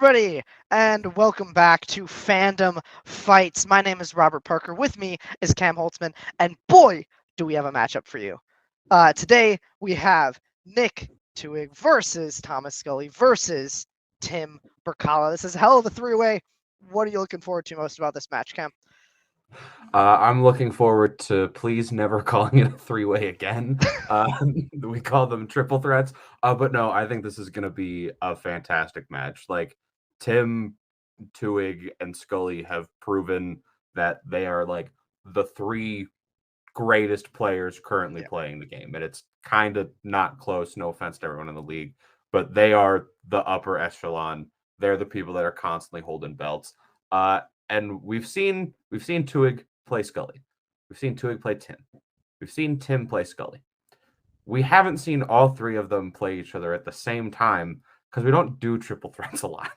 everybody, and welcome back to Fandom Fights. My name is Robert Parker. With me is Cam Holtzman, and boy, do we have a matchup for you. Today, we have Nick Twohig versus Thomas Scully versus Tim Brzakala. This is a hell of a three-way. What are you looking forward to most about this match, Cam? I'm looking forward to please never calling it a three-way again. We call them triple threats. But no, I think this is going to be a fantastic match. Like, Tim, Twohig, and Scully have proven that they are like the three greatest players currently playing the game. And it's kind of not close, no offense to everyone in the league, but they are the upper echelon. They're the people that are constantly holding belts. And we've seen Twohig play Scully. We've seen Twohig play Tim. We've seen Tim play Scully. We haven't seen all three of them play each other at the same time because we don't do triple threats a lot.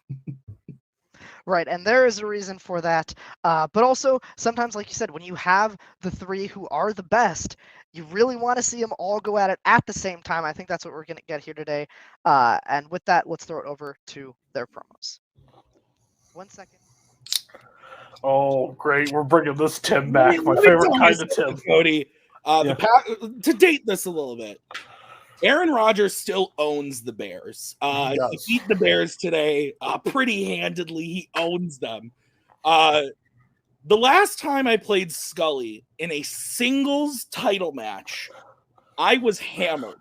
Right, and there is a reason for that. But also, sometimes, like you said, when you have the three who are the best, you really want to see them all go at it at the same time. I think that's what we're going to get here today. And with that, let's throw it over to their promos. 1 second. Oh, great. We're bringing this Tim back. My favorite kind of Tim. Cody. To date this a little bit, Aaron Rodgers still owns the Bears. He beat the Bears today pretty handedly. He owns them. The last time I played Scully in a singles title match, I was hammered.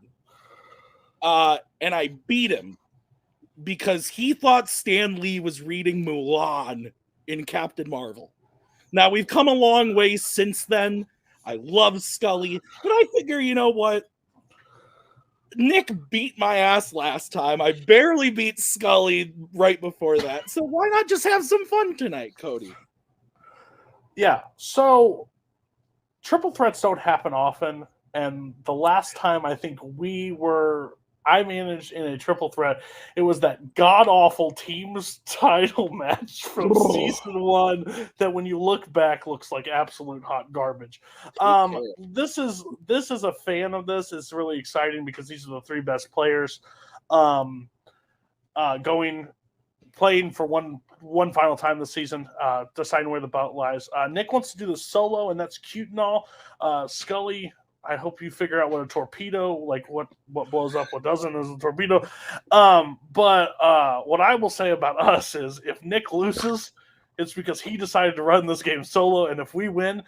And I beat him because he thought Stan Lee was reading Mulan in Captain Marvel. Now, we've come a long way since then. I love Scully, but I figure, you know what? Nick beat my ass last time. I barely beat Scully right before that. So why not just have some fun tonight, Cody? Yeah, so triple threats don't happen often, and the last time I think I managed in a triple threat, it was that god-awful team's title match from season 1 that when you look back looks like absolute hot garbage. This is a fan of this. It's really exciting because these are the three best players playing for one final time this season, deciding where the belt lies. Nick wants to do this solo, and that's cute and all. Scully, I hope you figure out what a torpedo, like what blows up, what doesn't, is a torpedo. But what I will say about us is if Nick loses, it's because he decided to run this game solo, and if we win,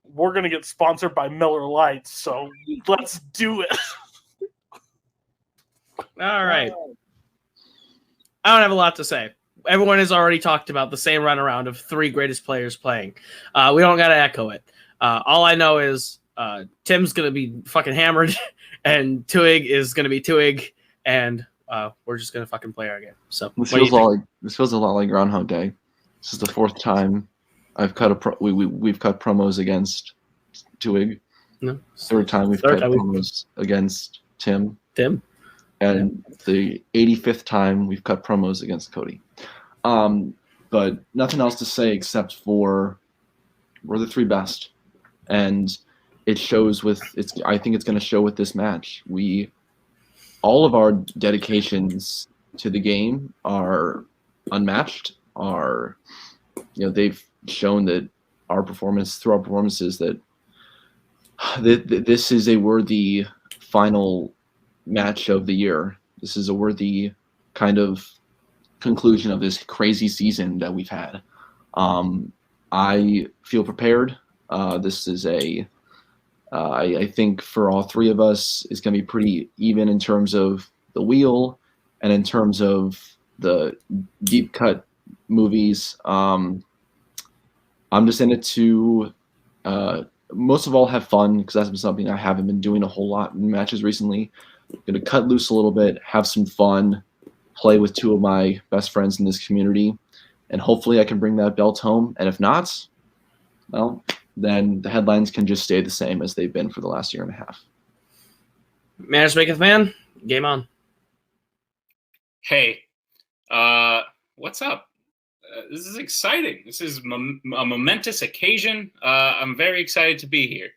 we're going to get sponsored by Miller Lite. So let's do it. All right. I don't have a lot to say. Everyone has already talked about the same runaround of three greatest players playing. We don't got to echo it. All I know is Tim's going to be fucking hammered, and Twohig is going to be Twohig, and we're just going to fucking play our game. So this feels a lot like Groundhog Day. This is the fourth time I've cut we've cut promos against Twohig. No. Third time we've cut promos against Tim. And the 85th time we've cut promos against Cody. But nothing else to say except for we're the three best. And it shows I think it's going to show with this match. All of our dedications to the game are unmatched. They've shown that through our performances that this is a worthy final match of the year. This is a worthy kind of conclusion of this crazy season that we've had. I feel prepared. This is I think for all three of us, it's going to be pretty even in terms of the wheel and in terms of the deep cut movies. I'm just in it to most of all have fun because that's been something I haven't been doing a whole lot in matches recently. I'm going to cut loose a little bit, have some fun, play with two of my best friends in this community, and hopefully I can bring that belt home. And if not, well, then the headlines can just stay the same as they've been for the last year and a half. Manners maketh man. Game on. Hey, what's up? This is exciting. This is a momentous occasion. I'm very excited to be here.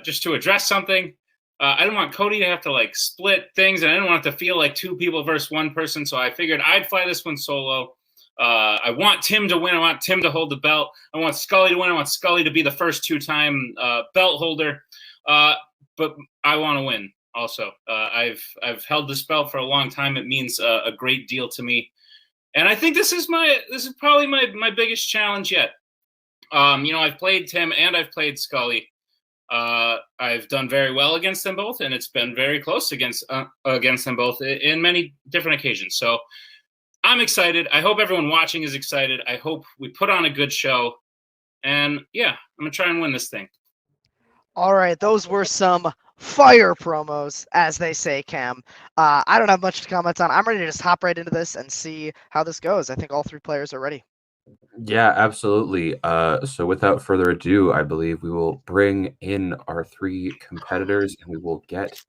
Just to address something, I didn't want Cody to have to like split things, and I didn't want it to feel like two people versus one person. So I figured I'd fly this one solo. I want Tim to win. I want Tim to hold the belt. I want Scully to win. I want Scully to be the first 2-time belt holder. But I want to win also. I've held this belt for a long time. It means a great deal to me. And I think this is probably my biggest challenge yet. I've played Tim and I've played Scully. I've done very well against them both, and it's been very close against them both in many different occasions. So I'm excited. I hope everyone watching is excited. I hope we put on a good show. And yeah, I'm going to try and win this thing. All right, those were some fire promos, as they say, Cam. I don't have much to comment on. I'm ready to just hop right into this and see how this goes. I think all three players are ready. Yeah, absolutely. So without further ado, I believe we will bring in our three competitors and we will get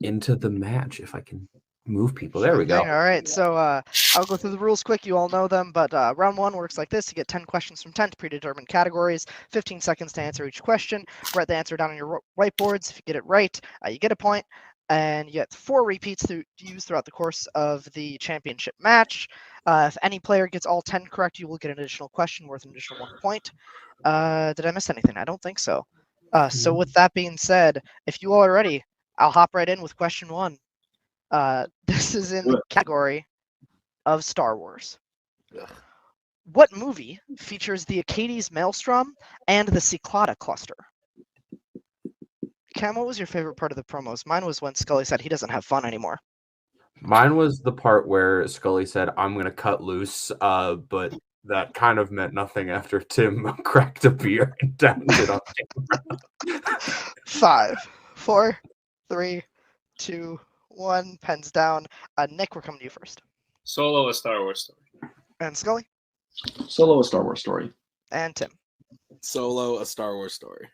into the match. If I can move people. There we go. All right, so I'll go through the rules quick. You all know them, but round one works like this. You get 10 questions from 10 predetermined categories, 15 seconds to answer each question. Write the answer down on your whiteboards. If you get it right, you get a point, and you get 4 repeats to use throughout the course of the championship match. If any player gets all 10 correct, you will get an additional question worth an additional 1 point. Did I miss anything? I don't think so. So with that being said, if you all are ready, I'll hop right in with question 1. This is in the category of Star Wars. What movie features the Acades Maelstrom and the Cyclada cluster? Cam, what was your favorite part of the promos? Mine was when Scully said he doesn't have fun anymore. Mine was the part where Scully said, "I'm going to cut loose," but that kind of meant nothing after Tim cracked a beer and downed it on camera. 5, 4, 3, 2, 1. Pens down. Nick, we're coming to you first. Solo, a Star Wars story. And Scully? Solo, a Star Wars story. And Tim? Solo, a Star Wars story.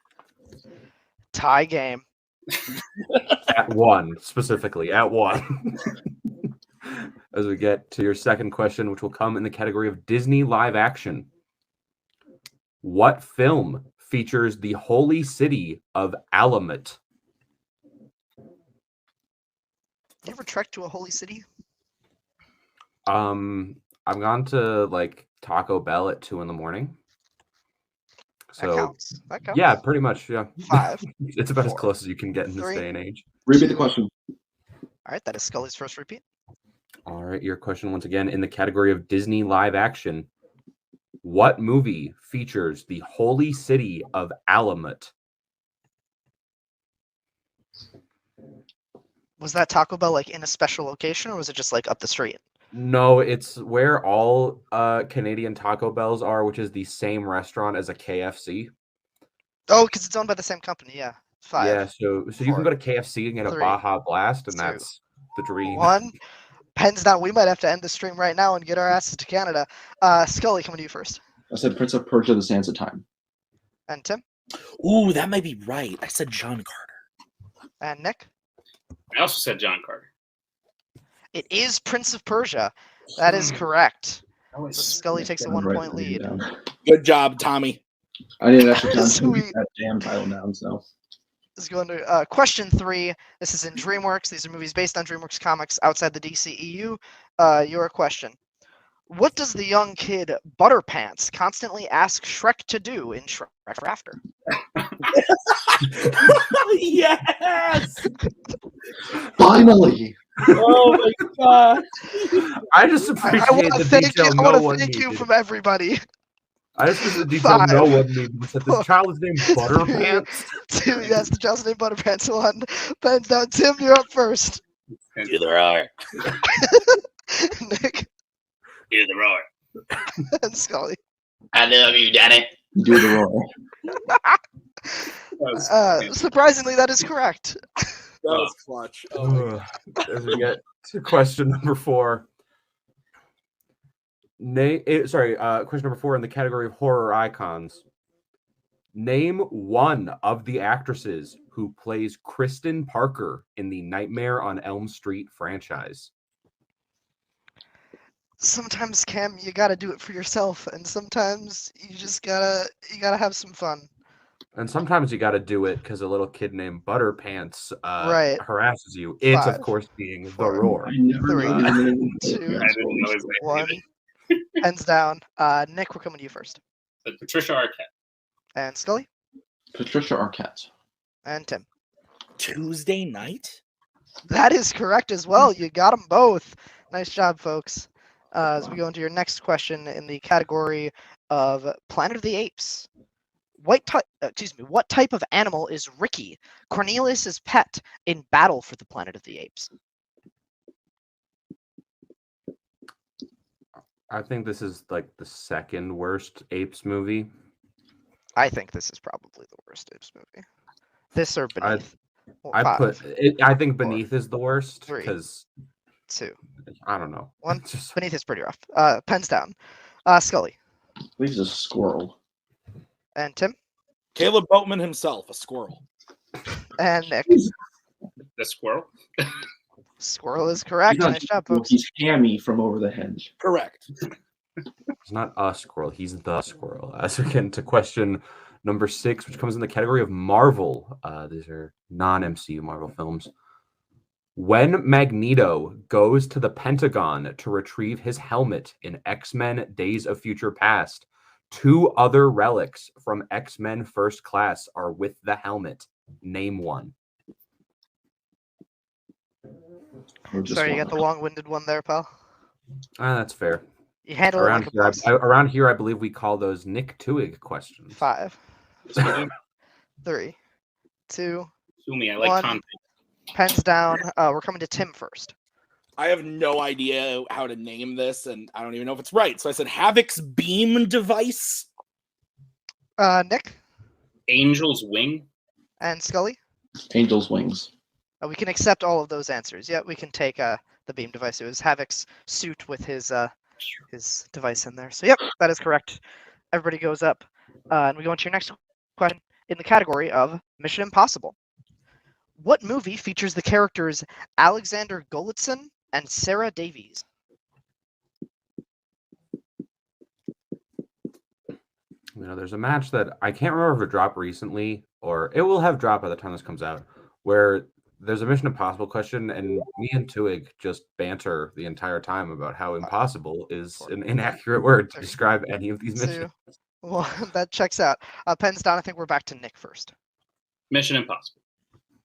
Tie game. At 1, specifically, at 1. As we get to your second question, which will come in the category of Disney live action. What film features the holy city of Alamet? You ever trekked to a holy city? I've gone to like Taco Bell at 2 a.m. So That counts. That counts. yeah, pretty much. Yeah, 5. it's about 4, as close as you can get in this 3. day and age. Repeat the question. All right, that is Scully's first repeat. All right, your question once again in the category of Disney live action. What movie features the holy city of Alamet? Was that Taco Bell like in a special location, or was it just like up the street? No, it's where all Canadian Taco Bells are, which is the same restaurant as a KFC. Oh, because it's owned by the same company. Yeah. 5. Yeah, so you can go to KFC and get a 3, Baja Blast, and 2, that's the dream. 1. Pens down. We might have to end the stream right now and get our asses to Canada. Scully, coming to you first. I said Prince of Persia: The Sands of Time. And Tim. Ooh, that might be right. I said John Carter. And Nick. I also said John Carter. It is Prince of Persia. That is correct. So Scully takes a 1-point lead. Good job, Tommy. I need an extra time to Sweet. get that damn title down. So This is going to question 3. This is in DreamWorks. These are movies based on DreamWorks comics outside the DCEU. Your question. What does the young kid Butterpants constantly ask Shrek to do in Shrek Forever After? Yes. finally, Oh my god. I just I appreciate want to the thank you. detail I no want one to thank you needed. from everybody. I just appreciate the detail 5, no one needed. That this 4, child is named Butterpants. 2. Yes, the child's name Butterpants. 1. Pens down. Tim, you're up first. Do the roar. Nick Do the roar. and Scully. I love you, Danny. do the roar. Surprisingly, that is correct. That was clutch. Oh my god. As we get to question number 4. Question number 4 in the category of horror icons. Name one of the actresses who plays Kristen Parker in the Nightmare on Elm Street franchise. Sometimes, Cam, you gotta do it for yourself, and sometimes you just gotta have some fun. And sometimes you got to do it because a little kid named Butterpants Right. harasses you. It's, 5, of course, being 4, the Roar. I never 3, knew his name. 2, I didn't know his name 1. either. Pens down. Nick, we're coming to you first. But Patricia Arquette. And Scully. Patricia Arquette. And Tim. Tuesday night. That is correct as well. You got them both. Nice job, folks. As we go into your next question in the category of Planet of the Apes. What type of animal is Ricky, Cornelius's pet, in Battle for the Planet of the Apes? I think this is like the second worst Apes movie. I think this is probably the worst Apes movie. This or Beneath. I think Beneath is the worst 3, because 2, I don't know. 1. Just, Beneath is pretty rough. Pens down. Scully. I believe it's a squirrel. And Tim. Caleb Boatman himself, a squirrel. And Nick. The squirrel. Squirrel is correct. Nice job, folks. He's Hammy from Over the Hedge. Correct. it's not a squirrel. He's the squirrel. As we get into question number 6, which comes in the category of Marvel. These are non-MCU Marvel films. When Magneto goes to the Pentagon to retrieve his helmet in X-Men Days of Future Past, 2 other relics from X-Men First Class are with the helmet. Name one. Sorry, you got the long-winded one there, pal. That's fair. You handle it like a boss. Around here, I believe we call those Nick Twohig questions. 5, 3, 2, Sue me. I like 1. content. Pens down. We're coming to Tim first. I have no idea how to name this, and I don't even know if it's right. So I said Havoc's beam device. Nick Angel's wing. and Scully. Angel's Wings. We can accept all of those answers. Yeah, we can take the beam device. It was Havoc's suit with his device in there. So yep, that is correct. Everybody goes up, and we go into your next question in the category of Mission Impossible. What movie features the characters Alexander Golitzin and Sarah Davies? There's a match that I can't remember if it dropped recently or it will have dropped by the time this comes out, where there's a Mission Impossible question, and me and Twohig just banter the entire time about how impossible is an inaccurate word to describe any of these missions. Well, that checks out. Pens down. I think we're back to Nick first. Mission Impossible.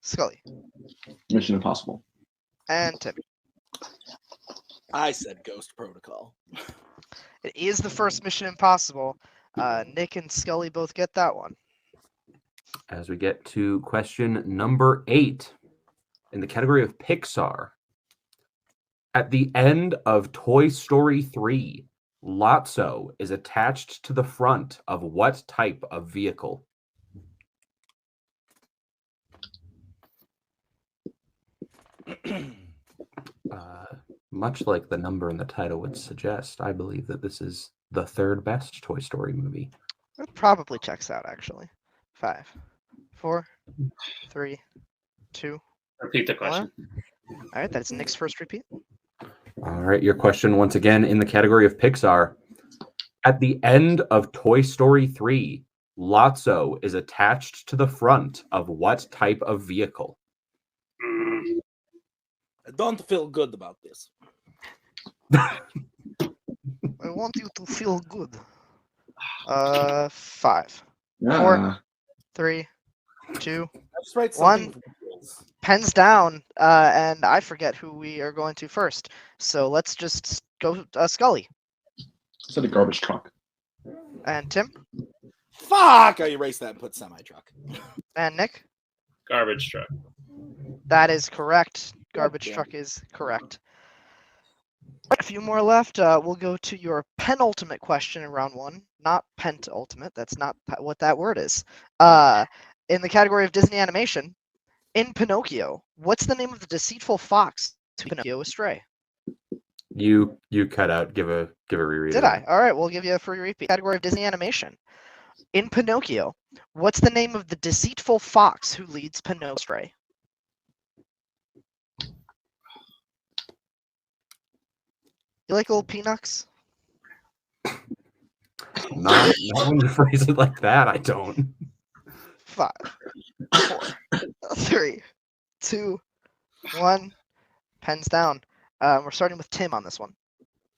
Scully. Mission Impossible. And Tim. I said Ghost Protocol. It is the first Mission Impossible. Nick and Scully both get that one. As we get to question number 8 in the category of Pixar. At the end of Toy Story 3, Lotso is attached to the front of what type of vehicle? Much like the number in the title would suggest, I believe that this is the third best Toy Story movie. It probably checks out, actually. 5, 4, 3, 2. Repeat the question. 1. All right, that's Nick's first repeat. All right, your question once again in the category of Pixar. At the end of Toy Story 3, Lotso is attached to the front of what type of vehicle? I don't feel good about this. I want you to feel good. 5, 4, 3, 2, Let's write 1. something. Pens down, and I forget who we are going to first. So let's just go Scully. It's a garbage truck. And Tim. Fuck! I erased that and put semi-truck. And Nick. Garbage truck. That is correct. Garbage Yeah. truck is correct. A few more left. We'll go to your penultimate question in round 1. Not pentultimate. That's not what that word is. In the category of Disney animation, in Pinocchio, what's the name of the deceitful fox to Pinocchio astray? You cut out. Give a reread. Did I? All right, we'll give you a free repeat. Category of Disney animation. In Pinocchio, what's the name of the deceitful fox who leads Pinocchio astray? You like little peanuts? Not when you phrase it like that, I don't. 5, 4, 3, 2, 1. Pens down. We're starting with Tim on this one.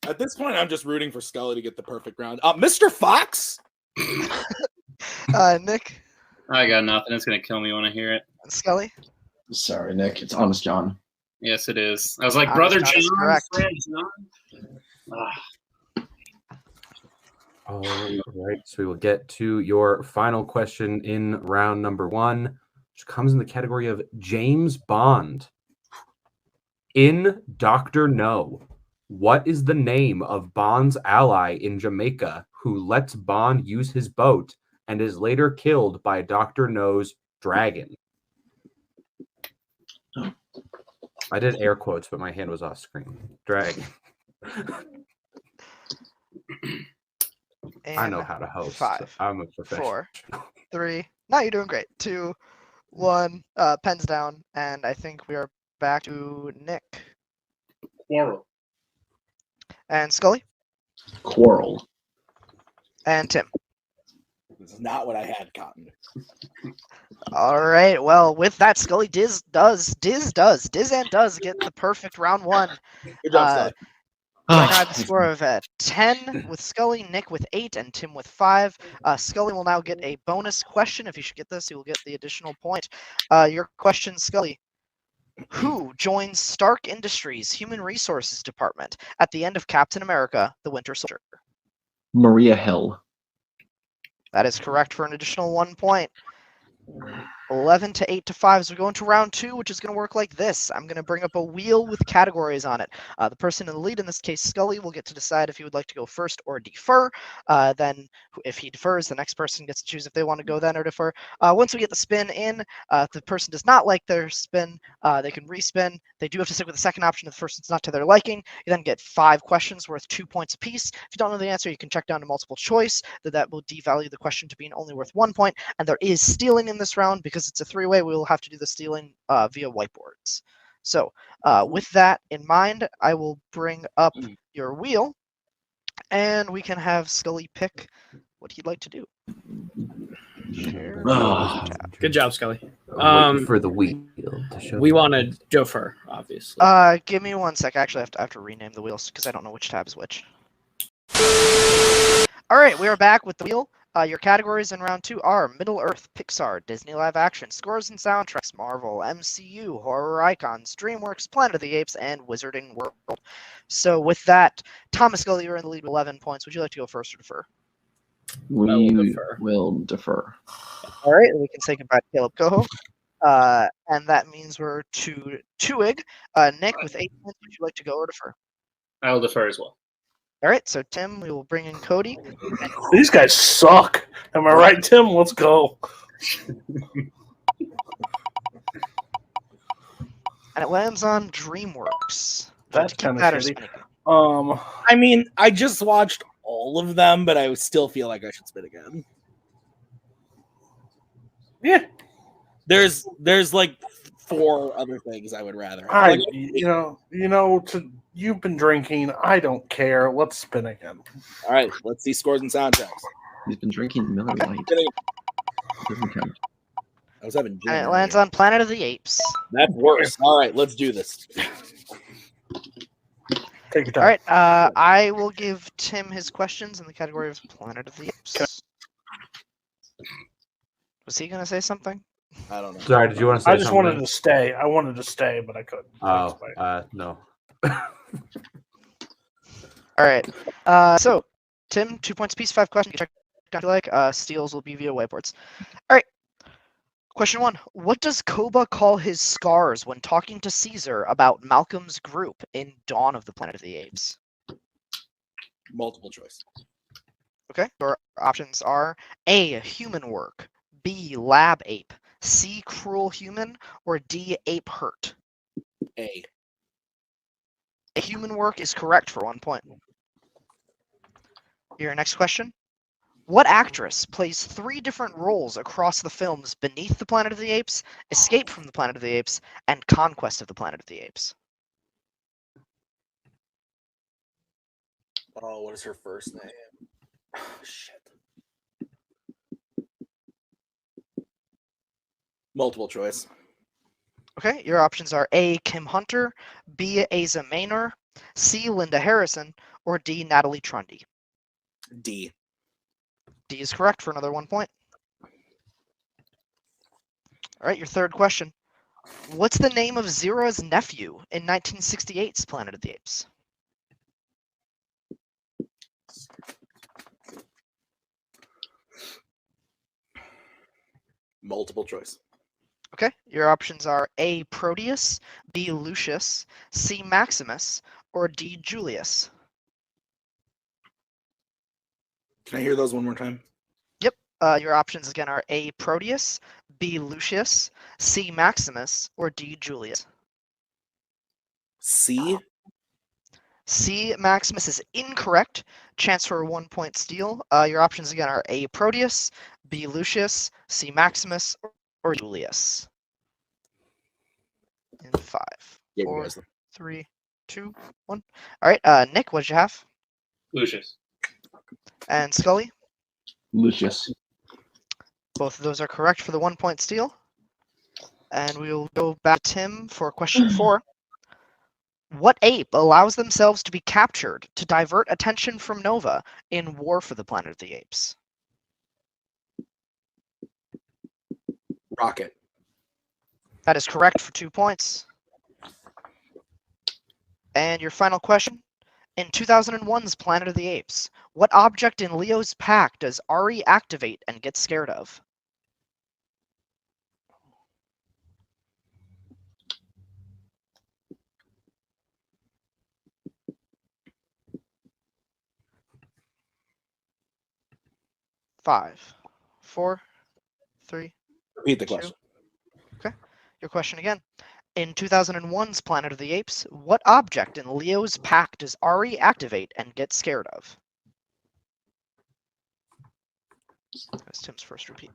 At this point, I'm just rooting for Scully to get the perfect round. Mr. Fox? Nick, I got nothing. It's gonna kill me when I hear it. Scully. Sorry, Nick. It's Honest John. Yes, it is. I was like, Honest brother John John. is correct. Friend John. All right, so we will get to your final question in round number 1, which comes in the category of James Bond. In Dr. No, what is the name of Bond's ally in Jamaica who lets Bond use his boat and is later killed by Dr. No's dragon? I did air quotes, but my hand was off screen. Dragon. I know how to host. 5, I'm a professional. 4, 3. No, you're doing great. 2, 1. Pens down, and I think we are back to Nick Quarrel. and Scully Quarrel. and Tim. This is not what I had, Cotton. All right. Well, with that, Scully Diz and does get the perfect round 1. Good job, Scully. Right now, I have a score of 10 with Scully, Nick with 8, and Tim with 5. Scully will now get a bonus question. If you should get this, you will get the additional point. Your question, Scully. Who joins Stark Industries' Human Resources Department at the end of Captain America: The Winter Soldier? Maria Hill. That is correct for an additional 1 point. 11 to 8 to 5 as we go into round 2, which is going to work like this. I'm going to bring up a wheel with categories on it. The person in the lead, in this case Scully, will get to decide if he would like to go first or defer. Then if he defers, the next person gets to choose if they want to go then or defer. Once we get the spin in, if the person does not like their spin, they can respin. They do have to stick with the second option if the person's not to their liking. You then get 5 questions worth 2 points apiece. If you don't know the answer, you can check down to multiple choice. That will devalue the question to being only worth 1 point. And there is stealing in this round because it's a 3-way. We will have to do the stealing via whiteboards. So with that in mind, I will bring up your wheel, and we can have Scully pick what he'd like to do. Share tab. Good job, Scully. Waiting for the wheel to show. We want to defer, obviously. Give me 1 sec. Actually, I have to rename the wheels because I don't know which tab is which. All right, we are back with the wheel. Your categories in round 2 are Middle Earth, Pixar, Disney Live Action, Scores and Soundtracks, Marvel, MCU, Horror Icons, DreamWorks, Planet of the Apes, and Wizarding World. So with that, Thomas Scully, you're in the lead with 11 points. Would you like to go first or defer? We will defer. All right, we can say goodbye to Caleb Coho. And that means we're to Twohig. Nick, with 8 points, would you like to go or defer? I'll defer as well. All right, so Tim, we will bring in Cody. These guys suck. Am I right, Tim? Let's go. And it lands on DreamWorks. That's Keep kind that of or shitty. spin it. I mean, I just watched all of them, but I still feel like I should spin again. Yeah. There's like 4 other things I would rather. You've been drinking. I don't care. Let's spin again. All right, let's see scores and soundtracks. He's been drinking Miller Lite. Doesn't count. I was having gin And it earlier. lands on Planet of the Apes. That's worse. All right, let's do this. Take your time. All right, I will give Tim his questions in the category of Planet of the Apes. Was he going to say something? I don't know. Sorry, did you want to say I just something? wanted to stay. I wanted to stay, but I couldn't. Oh, no. All right. So, Tim, 2 points apiece, 5 questions. Check if you like. Steals will be via whiteboards. All right. Question 1. What does Koba call his scars when talking to Caesar about Malcolm's group in Dawn of the Planet of the Apes? Multiple choice. Okay. Your options are A, human work, B, lab ape, C, cruel human, or D, ape hurt. A. Human work is correct for 1 point. Your next question. What actress plays 3 different roles across the films Beneath the Planet of the Apes, Escape from the Planet of the Apes, and Conquest of the Planet of the Apes? Oh, what is her first name? Oh, shit. Multiple choice. Okay, your options are A. Kim Hunter, B. Asa Maynor, C. Linda Harrison, or D. Natalie Trundy. D. D is correct for another 1 point. All right, your third question. What's the name of Zira's nephew in 1968's Planet of the Apes? Multiple choice. Okay, your options are A. Proteus, B. Lucius, C. Maximus, or D. Julius. Can I hear those one more time? Yep, your options again are A. Proteus, B. Lucius, C. Maximus, or D. Julius. C. C. Maximus is incorrect. Chance for a 1 point steal. Your options again are A. Proteus, B. Lucius, C. Maximus, or Julius. In 5, Yeah, 4, 3, 2, 1. All right, Nick, what'd you have? Lucius. And Scully? Lucius. Both of those are correct for the 1 point steal. And we will go back to Tim for question 4. What ape allows themselves to be captured to divert attention from Nova in War for the Planet of the Apes? Rocket. That is correct for 2 points. And your final question. In 2001's Planet of the Apes, what object in Leo's pack does Ari activate and get scared of? Five, 4, 3. Repeat the 2. question. Okay. Your question again. In 2001's Planet of the Apes, what object in Leo's pack does Ari activate and get scared of? That's Tim's first repeat.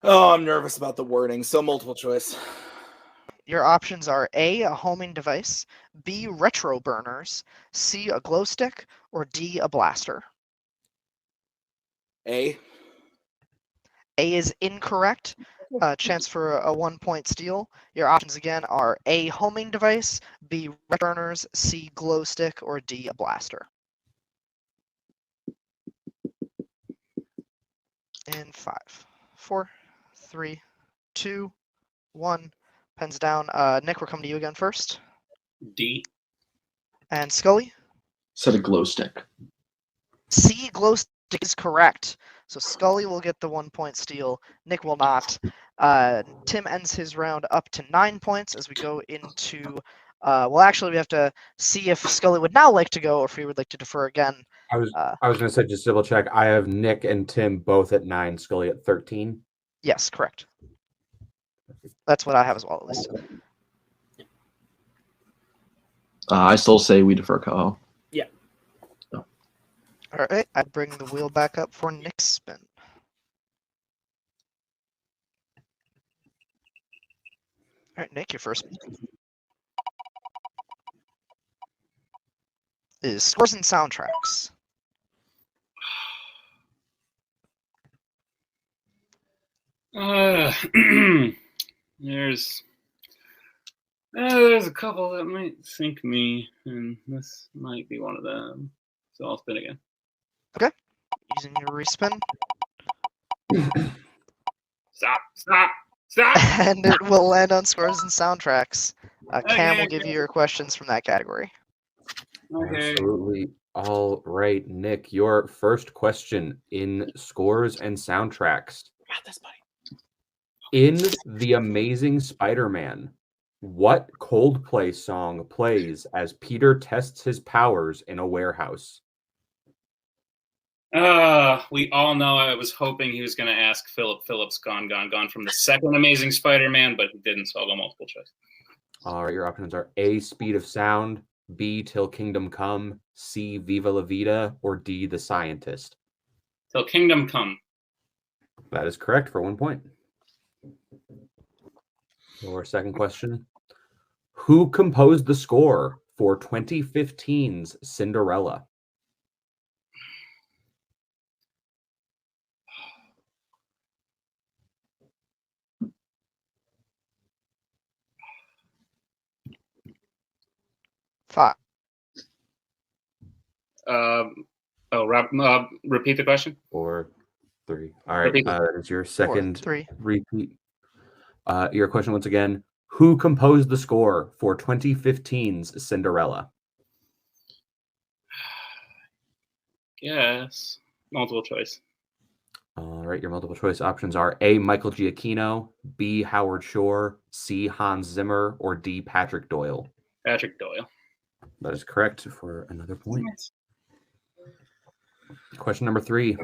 Oh, I'm nervous about the wording. So multiple choice. Your options are A, a homing device, B, retro burners, C, a glow stick, or D, a blaster. A. A is incorrect. Chance for a 1 point steal. Your options again are A, homing device, B, retro burners, C, glow stick, or D, a blaster. In 5, 4, 3, 2, 1. Pens down. Nick, we're coming to you again first. D. And Scully? Said a glow stick. C, glow stick is correct. So Scully will get the 1 point steal. Nick will not. Tim ends his round up to 9 points as we go into. Well, actually, we have to see if Scully would now like to go or if he would like to defer again. I was going to say, just double check. I have Nick and Tim both at 9, Scully at 13. Yes, correct. That's what I have as well, at least. I still say we defer Coho. All right, I bring the wheel back up for Nick's spin. All right, Nick, your first is scores and soundtracks. There's a couple that might sink me, and this might be one of them. So I'll spin again. Okay, using your respin. Stop! And it will land on scores and soundtracks. Cam Okay, will give you your questions from that category. Okay. Absolutely. All right, Nick, your first question in scores and soundtracks. Got this, buddy. In The Amazing Spider-Man, what Coldplay song plays as Peter tests his powers in a warehouse? We all know I was hoping he was going to ask Philip Phillips Gone from the second Amazing Spider-Man, but he didn't, so I'll go multiple choice. All right, your options are A, Speed of Sound, B, Till Kingdom Come, C, Viva La Vida, or D, The Scientist. Till Kingdom Come. That is correct for 1 point. Your second question. Who composed the score for 2015's Cinderella? Repeat the question. 4, 3. All right. Repeat. That is your second 3. repeat. Your question once again. Who composed the score for 2015's Cinderella? Yes. Multiple choice. All right. Your multiple choice options are A. Michael Giacchino, B. Howard Shore, C. Hans Zimmer, or D. Patrick Doyle. Patrick Doyle. That is correct for another point. Question number 3.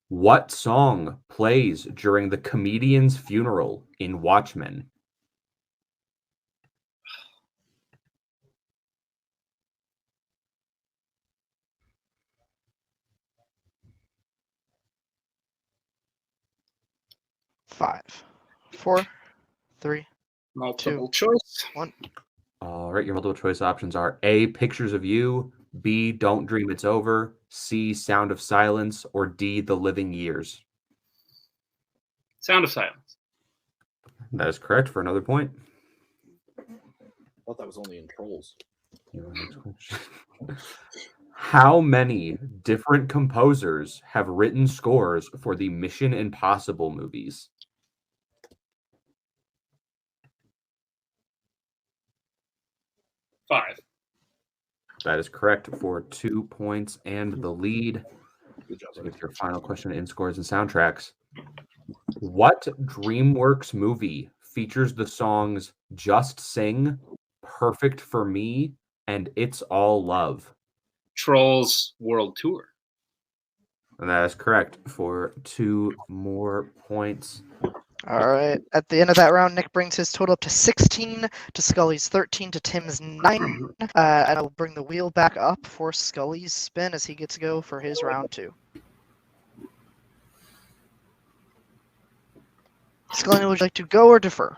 What song plays during the comedian's funeral in Watchmen? Five, 4, 3. Multiple choice. 1. All right, your multiple choice options are A. Pictures of You, B. Don't Dream It's Over, C. Sound of Silence, or D. The Living Years. Sound of Silence. That is correct for another point. I thought that was only in Trolls. How many different composers have written scores for the Mission Impossible movies? Five. That is correct for 2 points and the lead. Good job. So with your final question in scores and soundtracks. What DreamWorks movie features the songs Just Sing, Perfect for Me, and It's All Love? Trolls World Tour. And that is correct for 2 more points. All right. At the end of that round, Nick brings his total up to 16, to Scully's 13, to Tim's 9. And I'll bring the wheel back up for Scully's spin as he gets to go for his round 2. Scully, would you like to go or defer?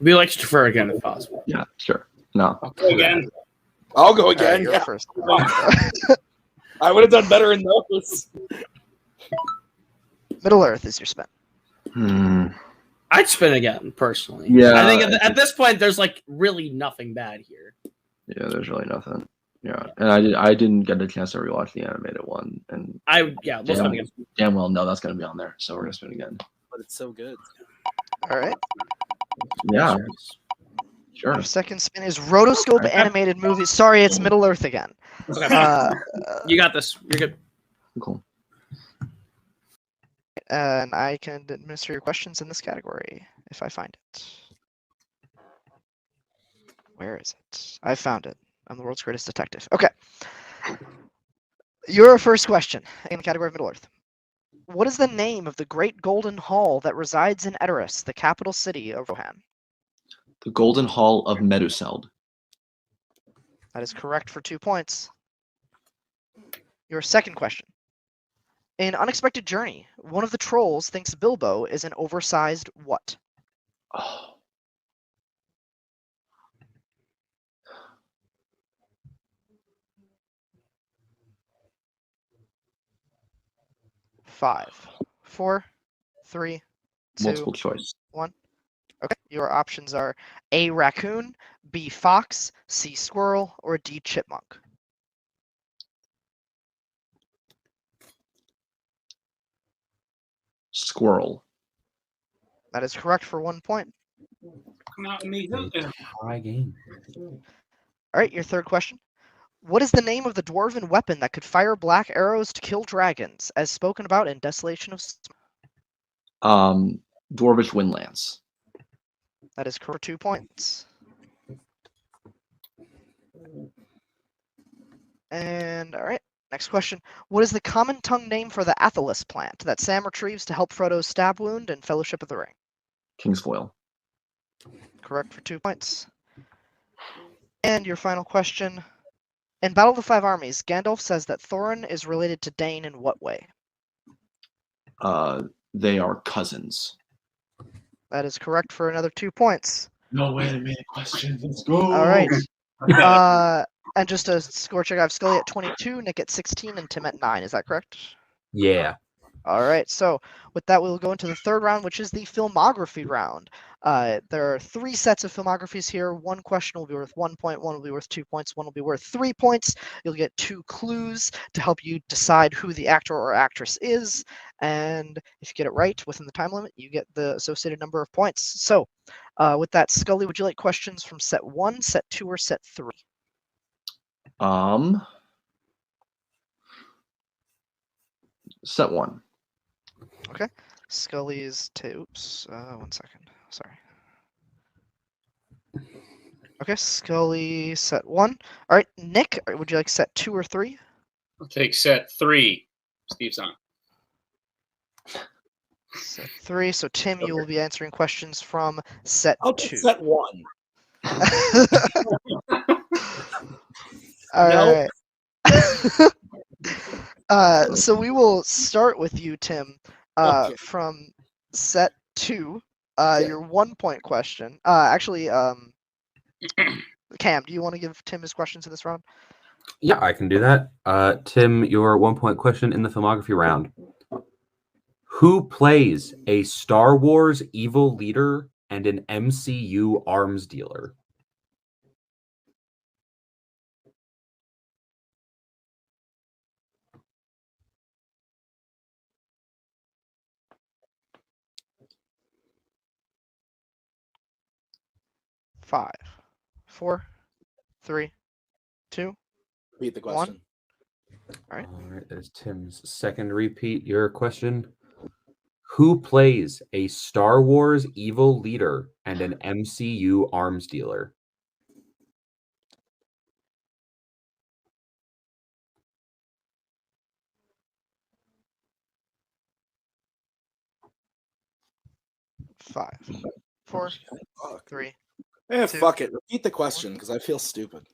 We like to defer again if possible. Yeah, sure. No. I'll go again. I'll go All right, again. you're Yeah. first. I would have done better in those. Middle Earth is your spin. I'd spin again, personally. Yeah. I think at this point, there's like really nothing bad here. Yeah, there's really nothing. Yeah, and I didn't get a chance to rewatch the animated one, and We'll spin again. damn well know that's gonna be on there, so we're gonna spin again. But it's so good. All right. Yeah, sure. Your second spin is Rotoscope animated movies. Sorry, it's Middle Earth again. You got this. You're good. Cool. And I can administer your questions in this category if I find it. Where is it? I found it. I'm the world's greatest detective. Okay. Your first question in the category of Middle Earth. What is the name of the Great Golden Hall that resides in Edoras, the capital city of Rohan? The Golden Hall of Meduseld. That is correct for 2 points. Your second question. In Unexpected Journey, one of the trolls thinks Bilbo is an oversized what? Oh. Five, 4, 3, 2, Multiple choice. 1. Okay. Your options are A. Raccoon, B. Fox, C. Squirrel, or D. Chipmunk. Squirrel. That is correct for 1 point. Not me. High game. All right. Your third question. What is the name of the dwarven weapon that could fire black arrows to kill dragons, as spoken about in Desolation of Dwarvish Windlance. That is correct for 2 points. And all right, next question. What is the common tongue name for the Athelis plant that Sam retrieves to help Frodo's stab wound in Fellowship of the Ring? Kingsfoil. Correct for 2 points. And your final question. In Battle of the Five Armies, Gandalf says that Thorin is related to Dane in what way? They are cousins. That is correct for another 2 points. No way to make a question. Let's go. All right. And just a score check, I have Scully at 22, Nick at 16, and Tim at 9. Is that correct? Yeah. All right, so with that, we'll go into the third round, which is the filmography round. There are 3 sets of filmographies here. One question will be worth 1 point, one will be worth 2 points, one will be worth 3 points. You'll get 2 clues to help you decide who the actor or actress is. And if you get it right within the time limit, you get the associated number of points. So with that, Scully, would you like questions from set 1, set 2, or set 3? Set 1. Okay. Scully's oops, 1 second. Sorry. Okay, Scully set 1. All right, Nick, would you like set 2 or 3? I'll take set 3. Steve's on. Set 3. So Tim, you will be answering questions from set I'll 2. take set 1. All No. right. So we will start with you, Tim, Okay. from set 2. Okay. Your 1 point question. Actually, Cam, do you want to give Tim his questions in this round? Yeah, I can do that. Tim, your 1 point question in the filmography round. Who plays a Star Wars evil leader and an MCU arms dealer? Five, 4, 3, 2. Repeat the question. All right. All right, that is Tim's second repeat. Your question. Who plays a Star Wars evil leader and an MCU arms dealer? Five, 4, Fuck. 3. Eh, 2. fuck it. Repeat the question because I feel stupid.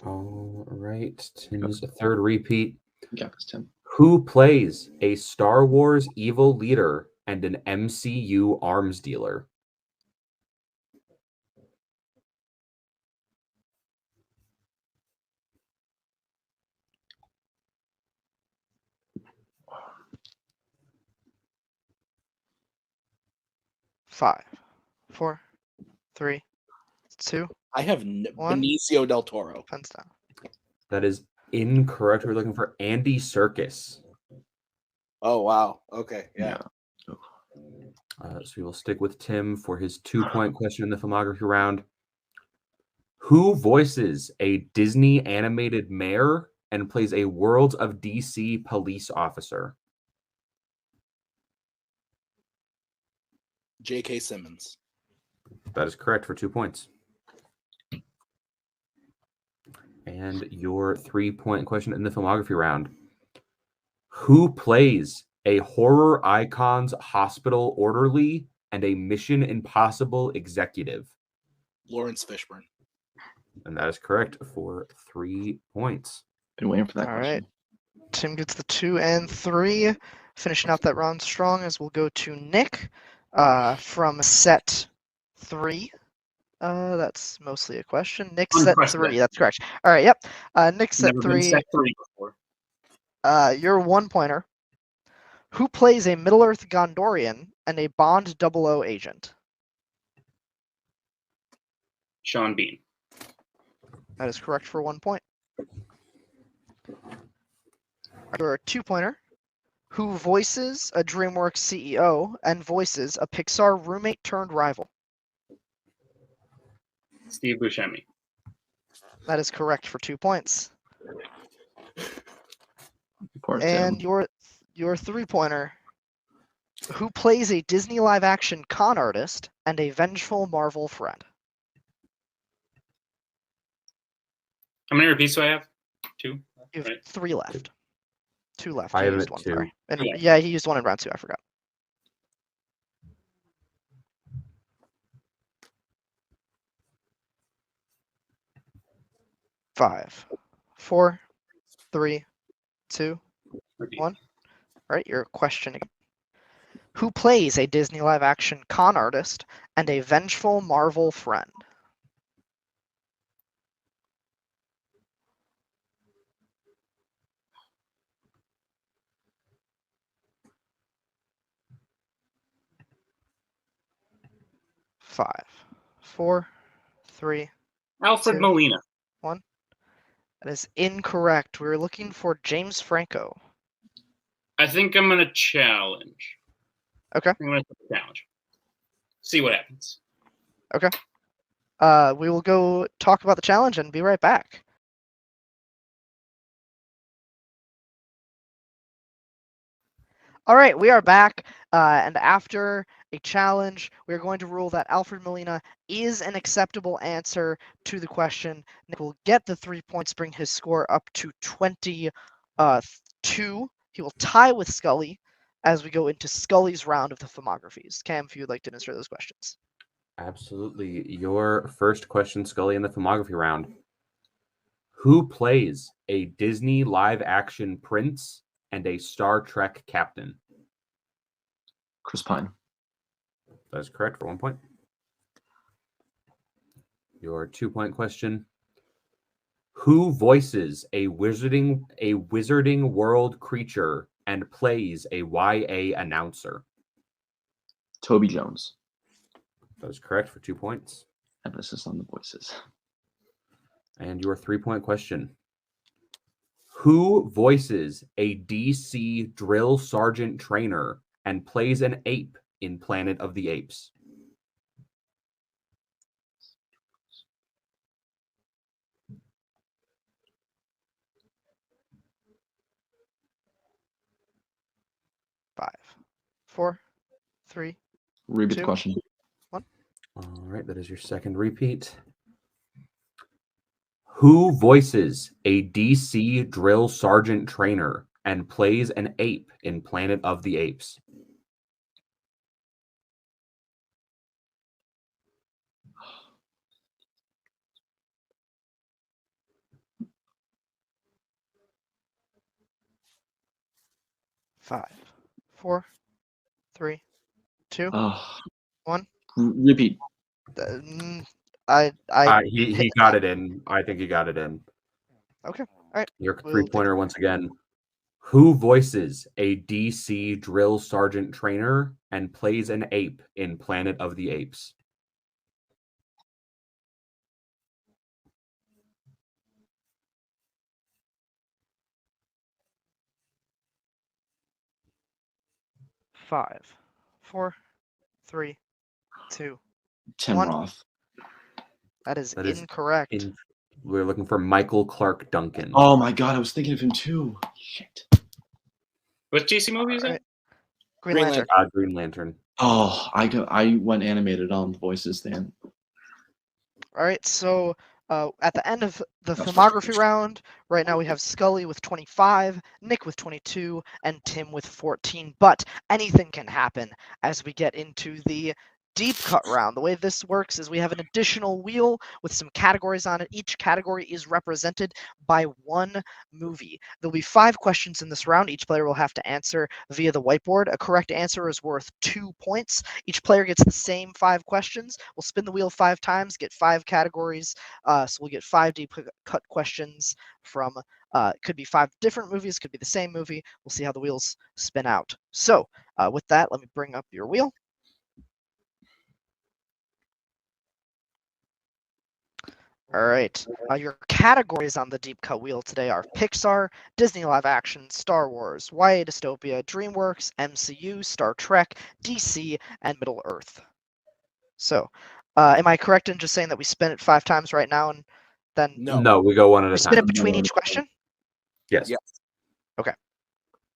All right, Tim's third repeat. You got this, Tim. Who plays a Star Wars evil leader and an MCU arms dealer? Five, 4, 3, 2. I have One. Benicio del Toro. Pens down. That is incorrect. We're looking for Andy Serkis. Oh, wow. Okay. Yeah. So we will stick with Tim for his 2 point question in the filmography round. Who voices a Disney animated mayor and plays a World of DC police officer? J.K. Simmons. That is correct for 2 points. And your 3 point question in the filmography round. Who plays a Horror Icons hospital orderly and a Mission Impossible executive? Lawrence Fishburne. And that is correct for 3 points. Been waiting for that All question. right. Tim gets the 2 and 3. Finishing out that round strong as we'll go to Nick from set 3. That's mostly a question. Nick set 3. That's correct. All right. Yep. Nick set Never 3. been set 3 before. Your 1 pointer. Who plays a Middle Earth Gondorian and a Bond 00 agent? Sean Bean. That is correct for 1 point. Your 2 pointer. Who voices a DreamWorks CEO and voices a Pixar roommate turned rival? Steve Buscemi. That is correct for 2 points. Poor And Tim. your 3 pointer. Who plays a Disney live action con artist and a vengeful Marvel friend? How many repeats do I have? 2. You have Right. 3 left. 2 left. I You have used it 1. too. Sorry. And Yeah. yeah, he used 1 in round 2. I forgot. Five, 4, 3, 2, Repeat. 1. All right, your question again. Who plays a Disney live action con artist and a vengeful Marvel friend? 5, 4, 3, Alfred 2. Molina. That is incorrect. We were looking for James Franco. I think I'm gonna challenge. Okay. I'm gonna challenge. See what happens. We will go talk about the challenge and be right back. All right, we are back, and after a challenge, we are going to rule that Alfred Molina is an acceptable answer to the question. Nick will get the 3 points, bring his score up to 22. He will tie with Scully as we go into Scully's round of the filmographies. Cam, if you would like to answer those questions. Absolutely. Your first question, Scully, in the filmography round. Who plays a Disney live-action prince and a Star Trek captain? Chris Pine. That is correct for 1 point. Your 2-point question. Who voices a wizarding world creature and plays a YA announcer? Toby Jones. That is correct for 2 points. Emphasis on the voices. And your 3-point question. Who voices a DC drill sergeant trainer and plays an ape in Planet of the Apes? Five, 4, 3. Repeat the 2. question. All right, that is your second repeat. Who voices a DC drill sergeant trainer and plays an ape in Planet of the Apes? Five, 4, 3, 2, Oh. 1. Repeat. He got it in. I think he got it in. Okay. All right. Your We'll 3-pointer once again. Who voices a DC drill sergeant trainer and plays an ape in Planet of the Apes? Five, 4, 3, 2. Tim 1. Roth. That is That is incorrect. We're looking for Michael Clark Duncan. Oh my god, I was thinking of him too. Shit. What DC movie is All it? right. Green Lantern. Green Lantern. Oh, I went animated on the voices then. All right. So at the end of the filmography round, right now we have Scully with 25, Nick with 22, and Tim with 14. But anything can happen as we get into the deep cut round. The way this works is we have an additional wheel with some categories on it. Each category is represented by one movie. There'll be 5 questions in this round. Each player will have to answer via the whiteboard. A correct answer is worth 2 points. Each player gets the same 5 questions. We'll spin the wheel 5 times, get 5 categories. So we'll get 5 deep cut questions from, could be 5 different movies, could be the same movie. We'll see how the wheels spin out. So with that, let me bring up your wheel. All right. Your categories on the deep cut wheel today are Pixar, Disney live action, Star Wars, YA dystopia, DreamWorks, MCU, Star Trek, DC, and Middle Earth. So, am I correct in just saying that we spin it 5 times right now, and then No, we go one at we a spin it time. between each question? Yes. Yeah. Okay.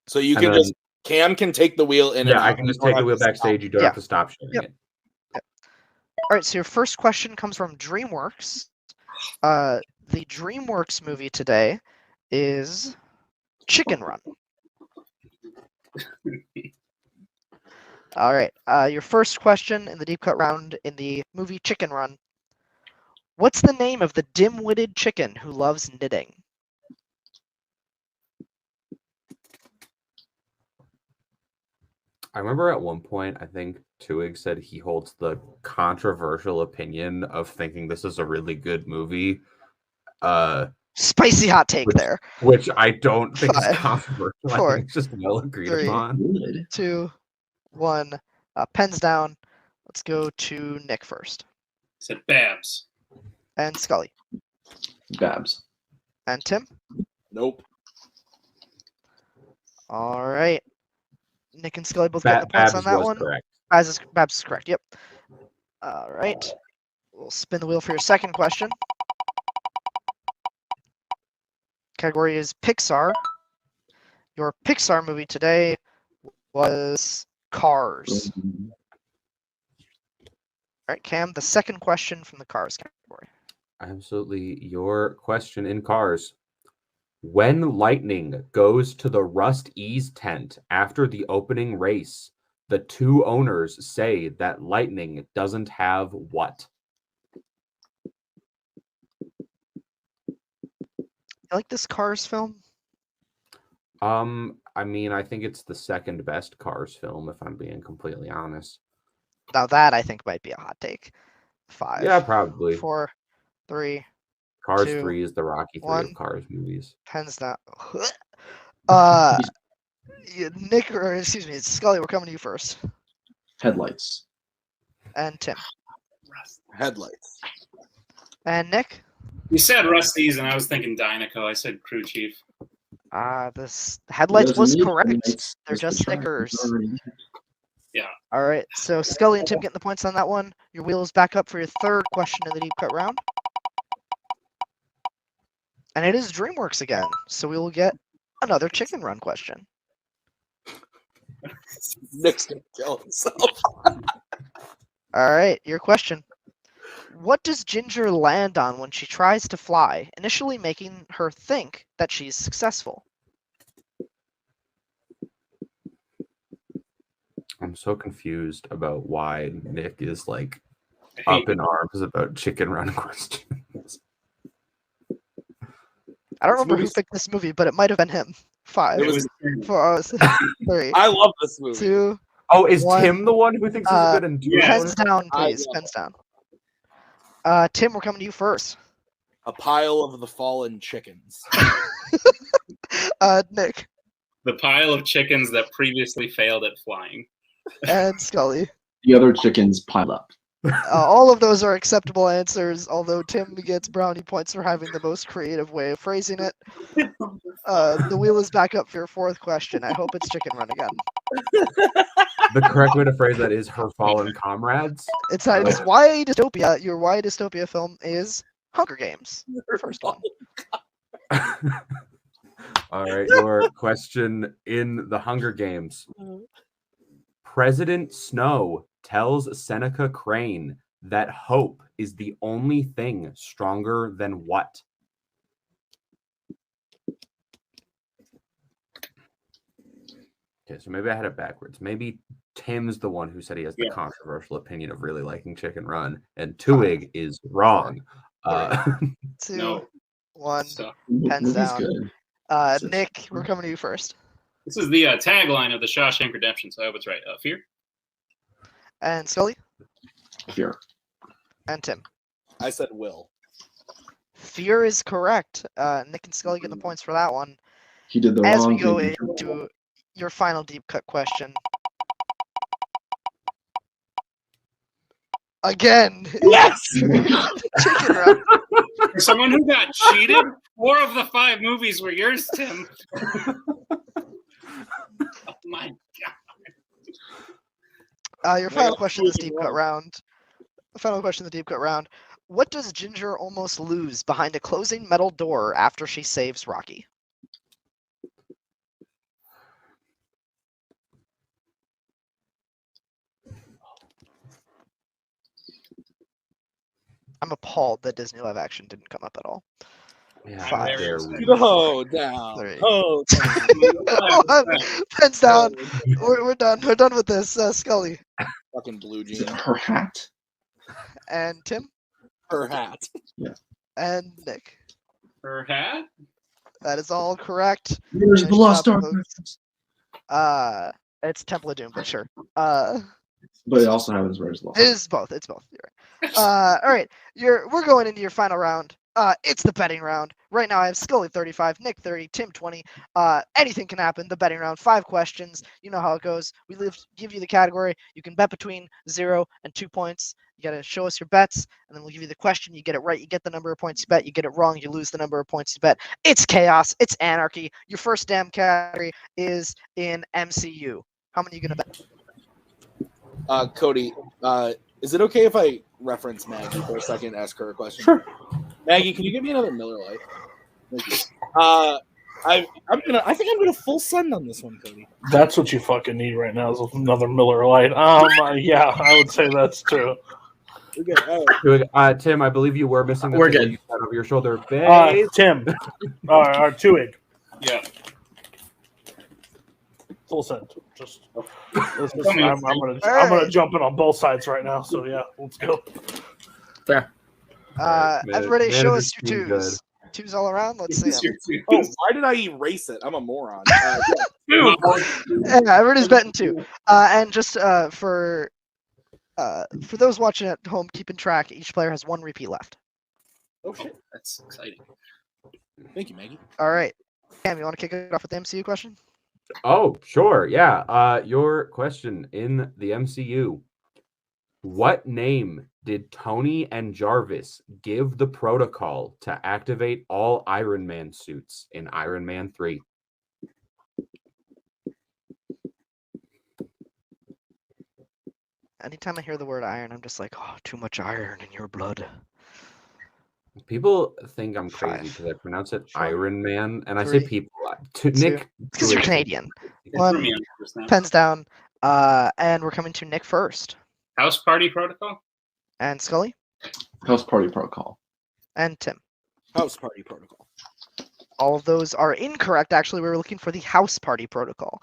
So you And can then- just Cam can take the wheel in and Yeah, out. I can just You don't take the have wheel to stop. backstage. You don't Yeah. have to stop sharing Yep. it. All right. So your first question comes from DreamWorks. The DreamWorks movie today is Chicken Run. All right. Your first question in the deep cut round in the movie Chicken Run. What's the name of the dim-witted chicken who loves knitting? I remember at one point, I think Twohig said he holds the controversial opinion of thinking this is a really good movie. Spicy hot take there. Which I don't think is 5, controversial. 4, I think it's just well agreed 3, upon. Good. 2, 1. Pens down. Let's go to Nick first. Said Babs. And Scully. Babs. And Tim. Nope. All right. Nick and Scully both getting the points on Babs that was one. correct. Babs is correct. Yep. All right. We'll spin the wheel for your second question. Category is Pixar. Your Pixar movie today was Cars. All right, Cam, the second question from the Cars category. Absolutely. Your question in Cars. When Lightning goes to the Rust Ease tent after the opening race, the two owners say that Lightning doesn't have what? You like this Cars film? I mean, I think it's the second best Cars film, if I'm being completely honest. Now that I think might be a hot take. 5. Yeah, probably. 4, 3. Cars 2, 3 is the Rocky 3 1. of Cars movies. Pens down. Nick, or excuse me, Scully, we're coming to you first. Headlights. And Tim. Headlights. And Nick. You said Rusty's, and I was thinking Dynaco. I said crew chief. This headlights was Doesn't need correct. headlights. They're just the track is stickers. already- All right, so Scully and Tim getting the points on that one. Your wheel is back up for your third question in the deep cut round. And it is DreamWorks again, so we will get another chicken run question. Nick's gonna kill himself. All right, your question. What does Ginger land on when she tries to fly, initially making her think that she's successful? I'm so confused about why Nick is like I hate up in arms about chicken run questions. I don't remember who movie's- picked this movie, but it might have been him. 5, It was- 4, 3, I love this movie. 2. Oh, is One, Tim the one who thinks he's good and yeah. Pens down, I please. love Pens down. Tim, we're coming to you first. A pile of the fallen chickens. Nick The pile of chickens that previously failed at flying. and Scully. The other chickens pile up. All of those are acceptable answers, although Tim gets brownie points for having the most creative way of phrasing it. The wheel is back up for your fourth question. I hope it's chicken run again. The correct way to phrase that is her fallen comrades. It's YA dystopia. Your YA dystopia film is Hunger Games. First one. All right, your question in the Hunger Games. President Snow tells Seneca Crane that hope is the only thing stronger than what? Okay, so maybe I had it backwards. Maybe Tim's the one who said he has the Yeah. controversial opinion of really liking Chicken Run, and Twohig is wrong. 2, No. 1. So Pens Movie's down. good. Nick, we're coming to you first. this is the tagline of the Shawshank Redemption, so I hope it's right. Fear? And Scully Fear. and Tim. I said Will. Fear is correct. Nick and Scully get the points for that one. He did the As wrong we go thing. into your final deep cut question. Again. Yes! Chicken run. For someone who got cheated, 4 of the 5 movies were yours, Tim. Oh my God. Your final got question in this two in deep a cut row. round. Final question in the deep cut round. What does Ginger almost lose behind a closing metal door after she saves Rocky? I'm appalled that Disney live action didn't come up at all. Yeah, Five. how dare we. Go down. 3. Oh, Pens down. We're done. We're done with this. Scully fucking blue Is it jean. her hat? and Tim Her hat. and Nick. Her hat? That is all correct. There's the Nice Lost job, Ark. folks. It's Temple of Doom, but sure. But it also happens where it's Lost It Ark. is both. It's both. You're right. All right. We're going into your final round. It's the betting round. Right now I have Scully 35, Nick 30, Tim 20. Anything can happen. The betting round, 5 questions. You know how it goes. We give you the category. You can bet between 0 and 2 points. You got to show us your bets, and then we'll give you the question. You get it right, you get the number of points you bet. You get it wrong, you lose the number of points you bet. It's chaos. It's anarchy. Your first damn category is in MCU. How many are you going to bet? Cody, is it okay if I reference Maggie for a second and ask her a question? Sure. Maggie, can you give me another Miller Lite? Thank you. I think I'm gonna full send on this one, Cody. That's what you fucking need right now is another Miller Lite. Yeah, I would say that's true. Okay, all right. Tim, I believe you were missing the We're thing good. you had over your shoulder. Tim, our Twohig. Yeah. Full send. Just, I'm Tell me. gonna jump in on both sides right now. So yeah, let's go. Fair. Everybody show us your managers twos. Twos all around. Let's see them. Oh, why did I erase it? I'm a moron. Yeah, everybody's betting 2. And just for those watching at home, keeping track, each player has 1 repeat left. Oh shit! That's exciting. Thank you, Maggie. All right. Cam, you want to kick it off with the MCU question? Oh, sure. Yeah. Your question in the MCU. What name did Tony and Jarvis give the protocol to activate all Iron Man suits in Iron Man 3? Anytime I hear the word iron, I'm just like, oh, too much iron in your blood. People think I'm crazy 5. because I pronounce it Sure. Iron Man, and I 3, say people. 2. Nick, Because you're Canadian. It threw One. me off just now. Pens down. And we're coming to Nick first. House party protocol? And Scully. House Party Protocol. And Tim. House party protocol. All of those are incorrect. Actually, we were looking for the house party protocol.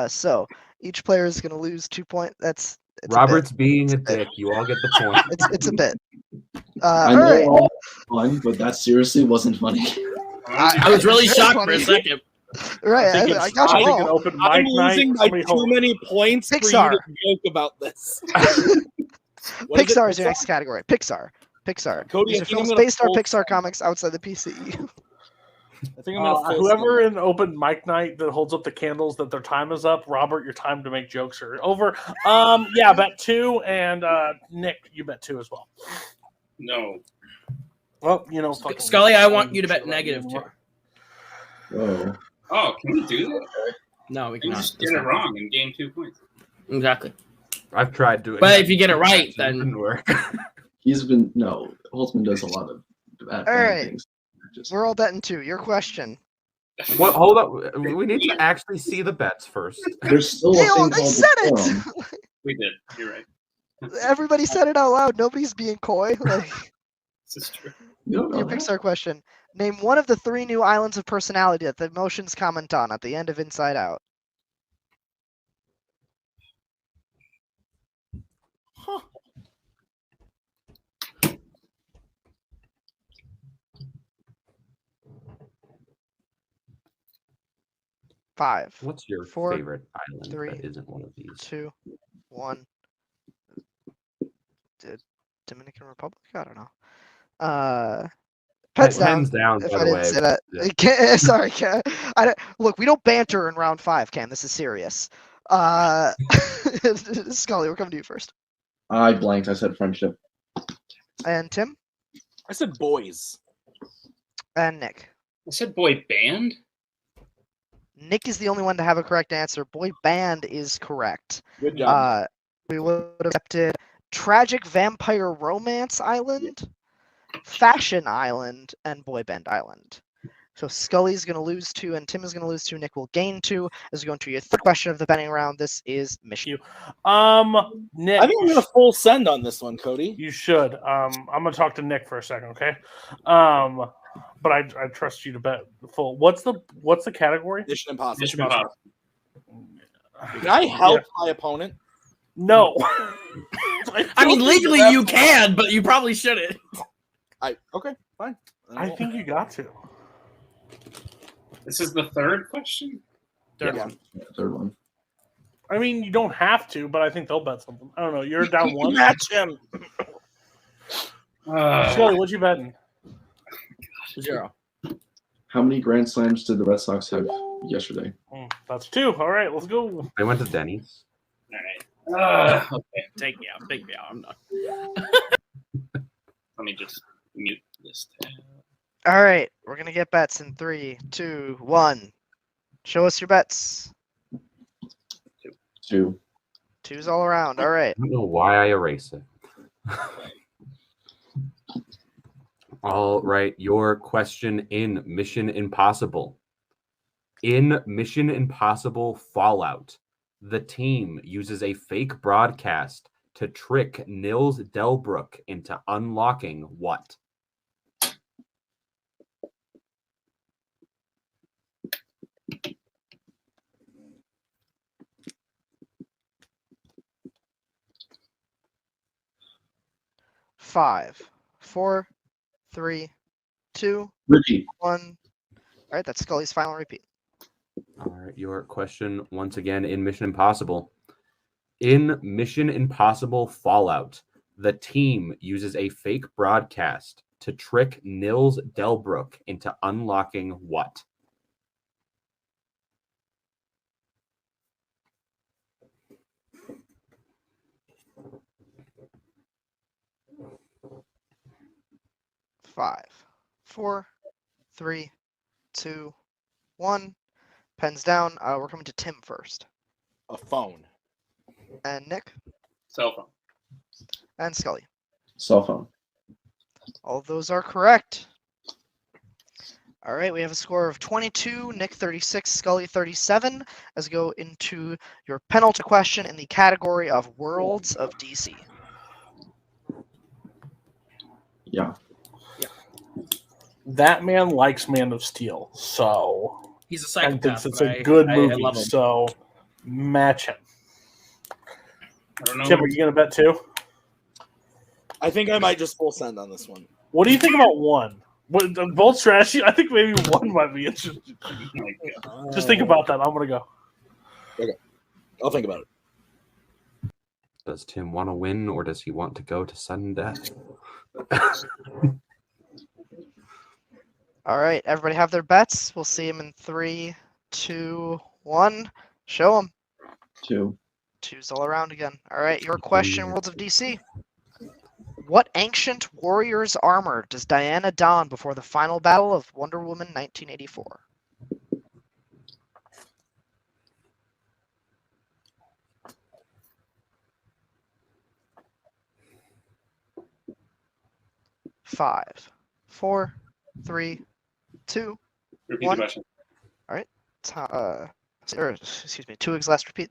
So each player is going to lose 2 points. It's Robert's being a It's a bit. dick. You all get the point. It's a bit. I All know right. all fun, but that seriously wasn't funny. I was really Very shocked for funny. a second. Right. I got you An all. open I'm mic night. losing by Somebody too hold- many points Pixar. for you to joke about this. What is it, Pixar is your next category. Pixar. Cody, These I are think I'm films gonna based on full- Pixar comics outside the PCE. I think I'm gonna full whoever send. in open mic night that holds up the candles that their time is up, Robert, your time to make jokes are over. Yeah, bet 2, and Nick, you bet 2 as well. No. Well, you know, fucking Scully, I want you to bet shit negative anymore. 2. Whoa. Oh, can we do that? No, we You cannot. just get it wrong and gain 2 points. Exactly. I've tried doing But that. if you get it right, It then didn't work. Holtzman does a lot of bad right. things. Just, We're all betting 2. Your question. What? Hold up. We need to actually see the bets first. there's still a They thing called said the forum. it. We did. You're right. Everybody said it out loud. Nobody's being coy. Like, This is true. You don't know your that? Pixar question. Name one of the 3 new islands of personality that the emotions comment on at the end of Inside Out. Huh. Five, What's your 4, favorite island 3, that isn't one of these? 2, 1. Dominican Republic? I don't know. Pens down. Pens down, If by I the didn't way. say that. Sorry, I don't, look, we don't banter in round 5, Cam. This is serious. Scully, we're coming to you first. I blanked. I said friendship. And Tim? I said boys. And Nick. I said boy band? Nick is the only one to have a correct answer. Boy band is correct. Good job. We would have accepted Tragic Vampire Romance Island, Fashion Island, and Boy Band Island. So Scully's going to lose 2, and Tim is going to lose 2. Nick will gain 2. As we go into your third question of the betting round, this is Mission. Nick, I think I'm gonna full send on this one, Cody. you should. I'm gonna talk to Nick for a second, okay? But I trust you to bet full. What's the category? Mission Impossible. Mission Impossible. Can I help my opponent? No. I mean, legally you can, but you probably shouldn't. Okay, fine. I think you got to. This is the third question? Third Yeah. one. Third one. I mean, you don't have to, but I think they'll bet something. I don't know. You're down 1. Match him. Scully, what you betting? 0. How many Grand Slams did the Red Sox have yesterday? That's 2. All right, let's go. They went to Denny's. All right. Okay. Take me out. Take me out. I'm done. Let me just mute this tab. All right, we're gonna get bets in 3, 2, 1. Show us your bets. 2. 2's all around. All right. I don't know why I erase it. All right, your question in Mission Impossible. In Mission Impossible Fallout, the team uses a fake broadcast to trick Nils Delbruck into unlocking what? Five, 4, 3, 2, Repeat. 1. All right, that's Scully's final repeat. All right, your question once again in Mission Impossible. In Mission Impossible Fallout, the team uses a fake broadcast to trick Nils Delbruck into unlocking what? Five, 4, 3, 2, 1. Pens down. We're coming to Tim first. A phone. And Nick. Cell phone. And Scully. Cell phone. All of those are correct. All right, we have a score of 22, Nick 36, Scully 37, as we go into your penalty question in the category of Worlds of DC. Yeah. That man likes Man of Steel, so He's a and psychopath. thinks it's a good I movie. love him. So match him. I don't know. Tim, are you gonna bet 2? I think I might just full send on this one. What do you think about 1? What bold strategy? I think maybe 1 might be interesting. Just think about that. I'm gonna go. I'll think about it. Does Tim want to win or does he want to go to sudden death? All right, everybody have their bets. We'll see them in 3, 2, 1. Show them. 2. 2's all around again. All right, your question, Worlds of DC. What ancient warrior's armor does Diana don before the final battle of Wonder Woman 1984? Five, 4, 3, 2. Repeat 1. the question. Excuse me, Twohig's last repeat.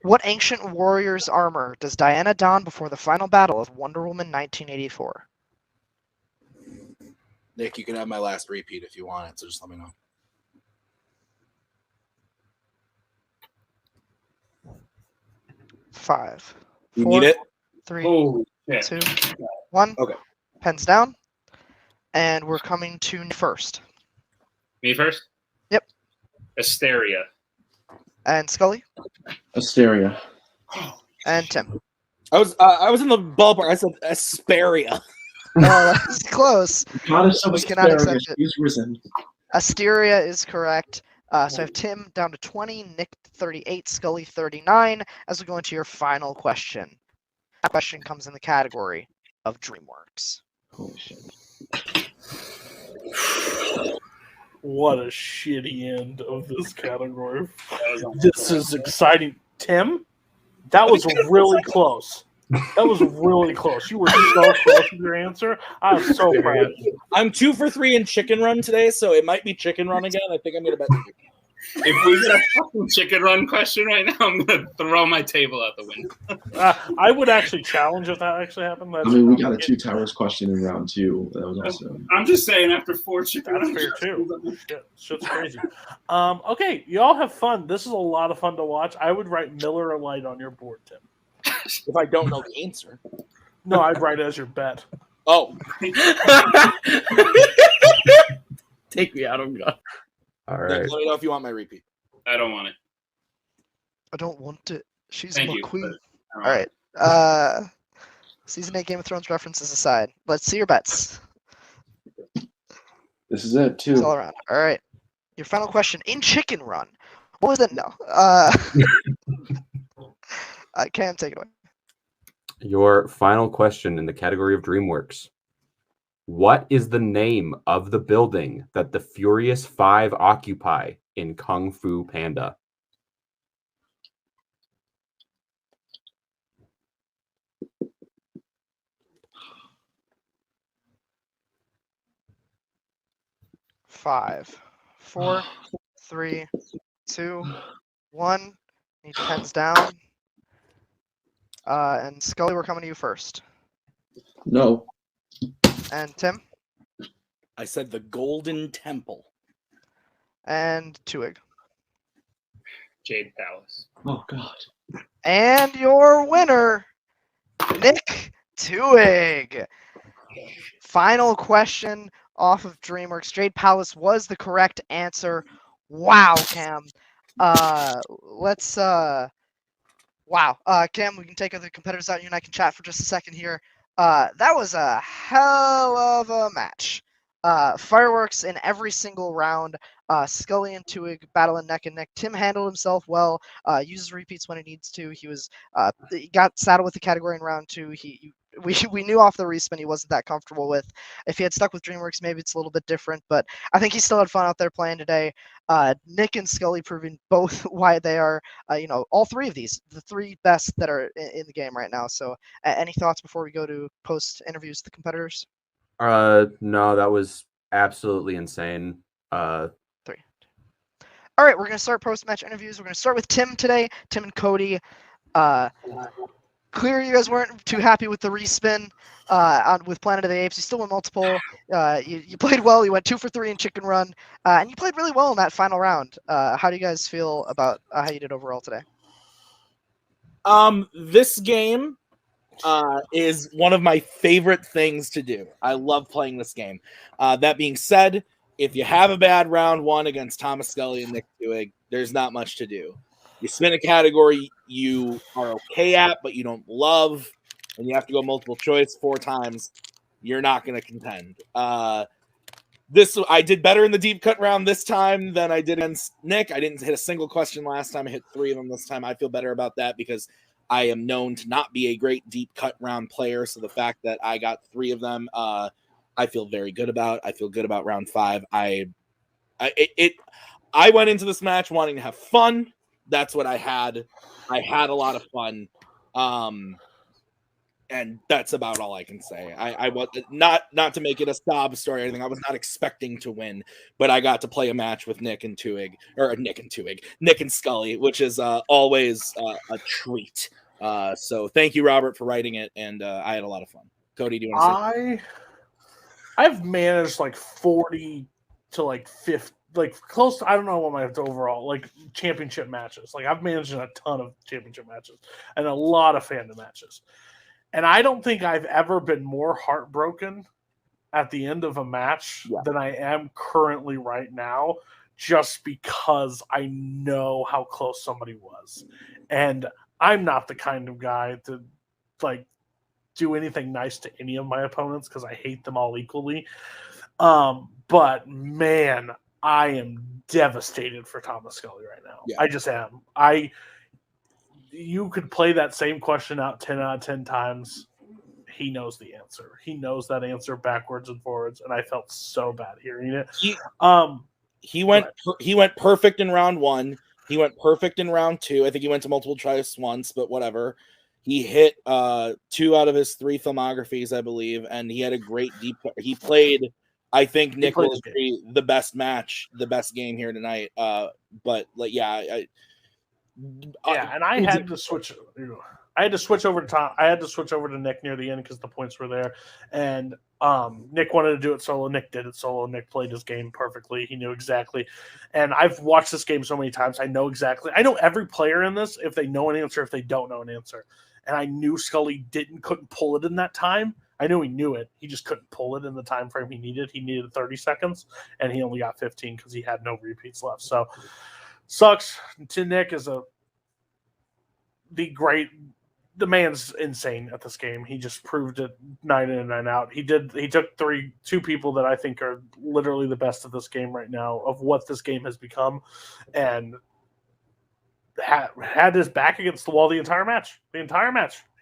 What ancient warrior's armor does Diana don before the final battle of Wonder Woman 1984? Nick, you can have my last repeat if you want it, so just let me know. Five, You 4, need it? 3, Holy shit. 2, 1. Okay. Pens down. And we're coming to first. Me first? Yep. Hysteria. And Scully. Asteria. And Tim. I was in the ballpark. I said Asperia. Oh, that's close. Goddess of We cannot accept asparagus. it. He's risen. Asteria is correct. So I have Tim down to 20, Nick 38, Scully 39, as we go into your final question. That question comes in the category of DreamWorks. Holy shit. What a shitty end of this category. This is exciting. Tim, that was really close. That was really close. You were so close with your answer. I'm so proud of you. I'm 2 for 3 in Chicken Run today, so it might be Chicken Run again. I think I'm going to bet you. If we get a fucking chicken run question right now, I'm going to throw my table out the window. I would actually challenge if that actually happened. I mean, we got a 2 towers question in round 2. That was also. I'm just saying, after 4 chicken That's runs. fair too. Shit's crazy. Okay, y'all have fun. This is a lot of fun to watch. I would write Miller Lite on your board, Tim. If I don't know the answer. No, I'd write it as your bet. Oh, Take me out. I'm gone. All Nick, right. let me know if you want my repeat. I don't want it. I don't want it. She's Thank my you. queen. but I don't All want right. Season 8 Game of Thrones references aside, let's see your bets. This is it, It's too. all around. All right. Your final question in Chicken Run. What was it? No. Cam, take it away. Your final question in the category of DreamWorks. What is the name of the building that the Furious Five occupy in Kung Fu Panda? Five, 4, 3, 2, 1. Need pens down. And Scully, we're coming to you first. No. And Tim I said the Golden Temple. and Twohig. Jade Palace. Oh, God. And your winner, Nick Twohig. Final question off of DreamWorks. Jade Palace was the correct answer. Wow, Cam. Let's wow. Cam, we can take other competitors out. You and I can chat for just a second here. That was a hell of a match. Fireworks in every single round. Scully and Twohig battling neck and neck. Tim handled himself well. Uses repeats when he needs to. He got saddled with the category in round 2. We knew off the respin he wasn't that comfortable with. If he had stuck with DreamWorks, maybe it's a little bit different. But I think he still had fun out there playing today. Nick and Scully proving both why they are, all three of these, the three best that are in the game right now. So, any thoughts before we go to post interviews with the competitors? No, that was absolutely insane. 3. All right, we're gonna start post-match interviews. We're gonna start with Tim today. Tim and Cody. Clear, you guys weren't too happy with the respin with Planet of the Apes. You still went multiple. You played well. You went 2 for 3 in Chicken Run, and you played really well in that final round. How do you guys feel about how you did overall today? This game is one of my favorite things to do. I love playing this game. That being said, if you have a bad round 1 against Thomas Scully and Nick Twohig, there's not much to do. You spin a category you are okay at, but you don't love, and you have to go multiple choice 4 times, you're not going to contend. I did better in the deep cut round this time than I did against Nick. I didn't hit a single question last time. I hit 3 of them this time. I feel better about that because I am known to not be a great deep cut round player. So the fact that I got 3 of them, I feel very good about. I feel good about round 5. I went into this match wanting to have fun. That's what I had. I had a lot of fun. And that's about all I can say. I was not to make it a sob story or anything. I was not expecting to win, but I got to play a match with Nick and Scully, which is always a treat. So thank you, Robert, for writing it, and I had a lot of fun. Cody, do you want to say? I've managed like 40 to like 50, like close to, I don't know what my overall like championship matches. Like I've managed a ton of championship matches and a lot of fandom matches. And I don't think I've ever been more heartbroken at the end of a match than I am currently right now, just because I know how close somebody was. And I'm not the kind of guy to like do anything nice to any of my opponents because I hate them all equally. But man, I am devastated for Thomas Scully right now. Yeah. I just am. You could play that same question out 10 out of 10 times. He knows the answer. He knows that answer backwards and forwards, and I felt so bad hearing it. He went perfect in round 1. He went perfect in round 2. I think he went to multiple choice once, but whatever. He hit 2 out of his 3 filmographies, I believe, and he had a great deep. He played. I think Nick will agree the best match, the best game here tonight. But like, and I had to switch. I had to switch over to Tom. I had to switch over to Nick near the end because the points were there, and Nick wanted to do it solo. Nick did it solo. Nick played his game perfectly. He knew exactly. And I've watched this game so many times. I know exactly. I know every player in this, if they know an answer, if they don't know an answer. And I knew Scully couldn't pull it in that time. I knew he knew it. He just couldn't pull it in the time frame he needed. He needed 30 seconds, and he only got 15 because he had no repeats left. So sucks. To Nick is the man's insane at this game. He just proved it 9 in and 9 out. He took two people that I think are literally the best of this game right now, of what this game has become, and had his back against the wall the entire match.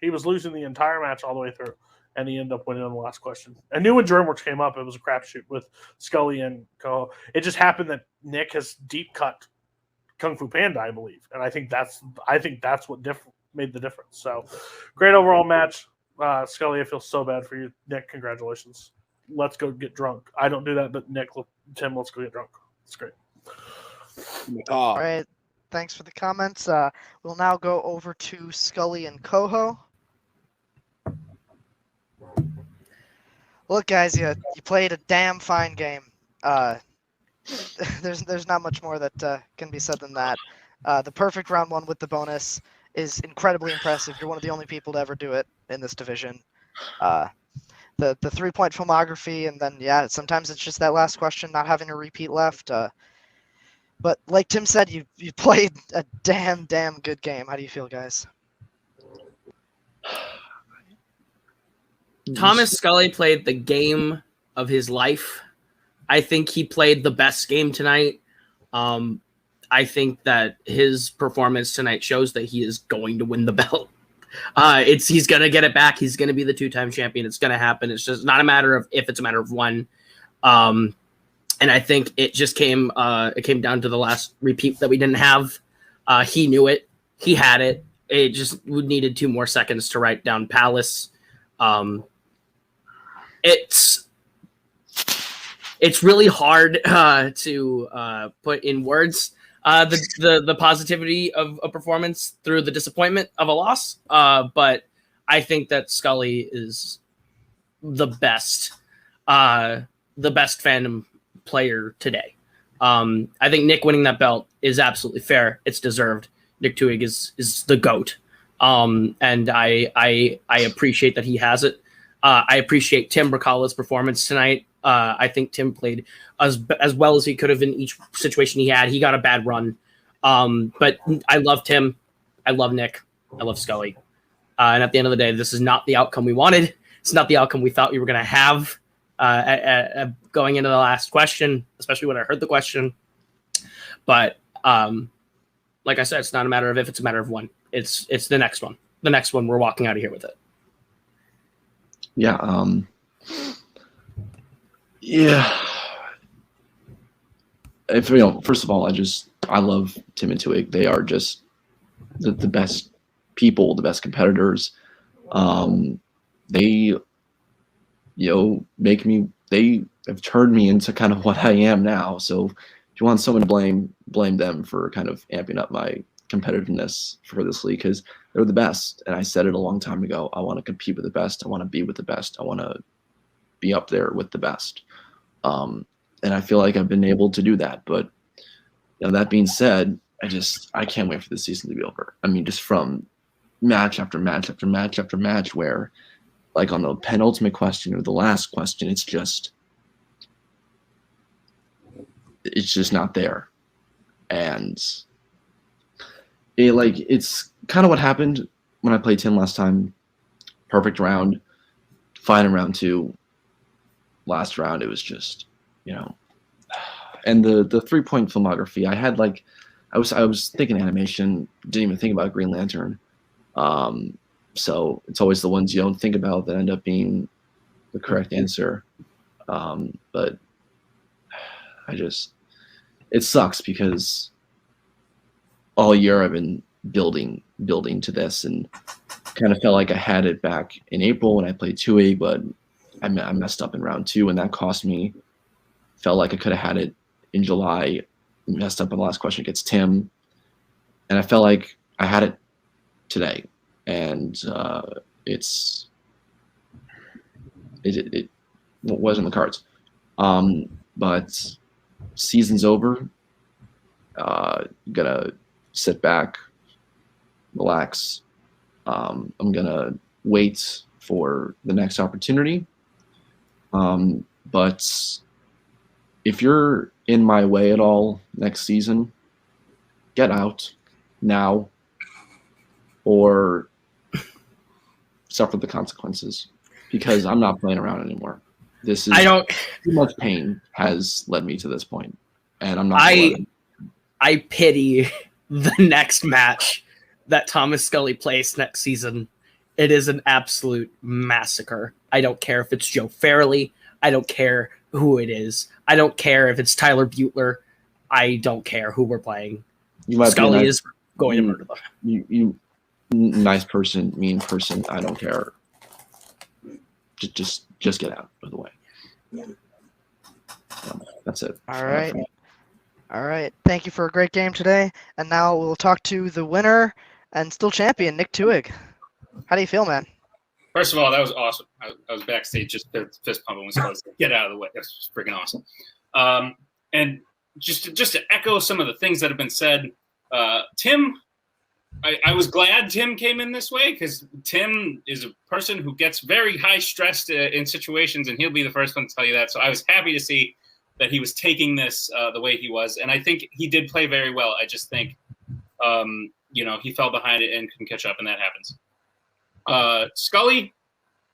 He was losing the entire match all the way through, and he ended up winning on the last question. I knew when DreamWorks came up, it was a crapshoot with Scully and Koho. It just happened that Nick has deep cut Kung Fu Panda, I believe, and I think that's what made the difference. So, great overall match. Scully, I feel so bad for you. Nick, congratulations. Let's go get drunk. I don't do that, but Nick, Tim, let's go get drunk. It's great. All right. Thanks for the comments. We'll now go over to Scully and Koho. Look, guys, you played a damn fine game. There's not much more that can be said than that. The perfect round one with the bonus is incredibly impressive. You're one of the only people to ever do it in this division. The 3-point filmography, and then sometimes it's just that last question, not having a repeat left. But like Tim said, you played a damn good game. How do you feel, guys? Thomas Scully played the game of his life. I think he played the best game tonight. I think that his performance tonight shows that he is going to win the belt. He's going to get it back. He's going to be the 2-time champion. It's going to happen. It's just not a matter of if, it's a matter of when. And I think it just came down to the last repeat that we didn't have. He knew it. He had it. It just needed 2 more seconds to write down Palace. It's really hard to put in words the positivity of a performance through the disappointment of a loss. But I think that Scully is the best Fandom player today. I think Nick winning that belt is absolutely fair. It's deserved. Nick Twohig is the GOAT. And I appreciate that he has it. I appreciate Tim Brzakala's performance tonight. I think Tim played as well as he could have in each situation he had. He got a bad run. But I love Tim. I love Nick. I love Scully. And at the end of the day, this is not the outcome we wanted. It's not the outcome we thought we were going to have going into the last question, especially when I heard the question. But like I said, it's not a matter of if, it's a matter of when. It's the next one. The next one, we're walking out of here with it. Yeah. Yeah. If first of all, I love Tim and Twohig. They are just the best people, the best competitors. They they have turned me into kind of what I am now. So if you want someone to blame them for kind of amping up my competitiveness for this league, because they're the best. And I said it a long time ago. I want to compete with the best. I want to be with the best. I want to be up there with the best. And I feel like I've been able to do that. But that being said, I can't wait for the season to be over. I mean, just from match after match after match after match, where like on the penultimate question or the last question, it's just not there. And it's kind of what happened when I played Tim last time. Perfect round, fine in round 2. Last round, it was just, and the 3-point filmography, I had I was thinking animation, didn't even think about Green Lantern. So it's always the ones you don't think about that end up being the correct answer. But it sucks because all year I've been building to this, and kind of felt like I had it back in April when I played Twohig, but I messed up in round 2, and that cost me. Felt like I could have had it in July. Messed up on the last question against Tim, and I felt like I had it today, and it wasn't in the cards. But season's over. Gonna sit back, relax. I'm gonna wait for the next opportunity. But if you're in my way at all next season, get out now, or suffer the consequences because I'm not playing around anymore. This is too much pain has led me to this point, and I'm not. I pity the next match that Thomas Scully plays next season. It is an absolute massacre. I don't care if it's Joe Fairley. I don't care who it is. I don't care if it's Tyler Butler. I don't care who we're playing. Scully is going to murder them. You nice person, mean person. I don't care. Just get out of the way. That's it. All right. All right. Thank you for a great game today. And now we'll talk to the winner and still champion, Nick Twohig. How do you feel, man? First of all, that was awesome. I was backstage just fist pumping when Scully said, "Get out of the way." That's freaking awesome. And just to echo some of the things that have been said, Tim, I was glad Tim came in this way because Tim is a person who gets very high stressed in situations, and he'll be the first one to tell you that. So I was happy to see that he was taking this the way he was, and I think he did play very well. I just think, he fell behind it and couldn't catch up, and that happens. Scully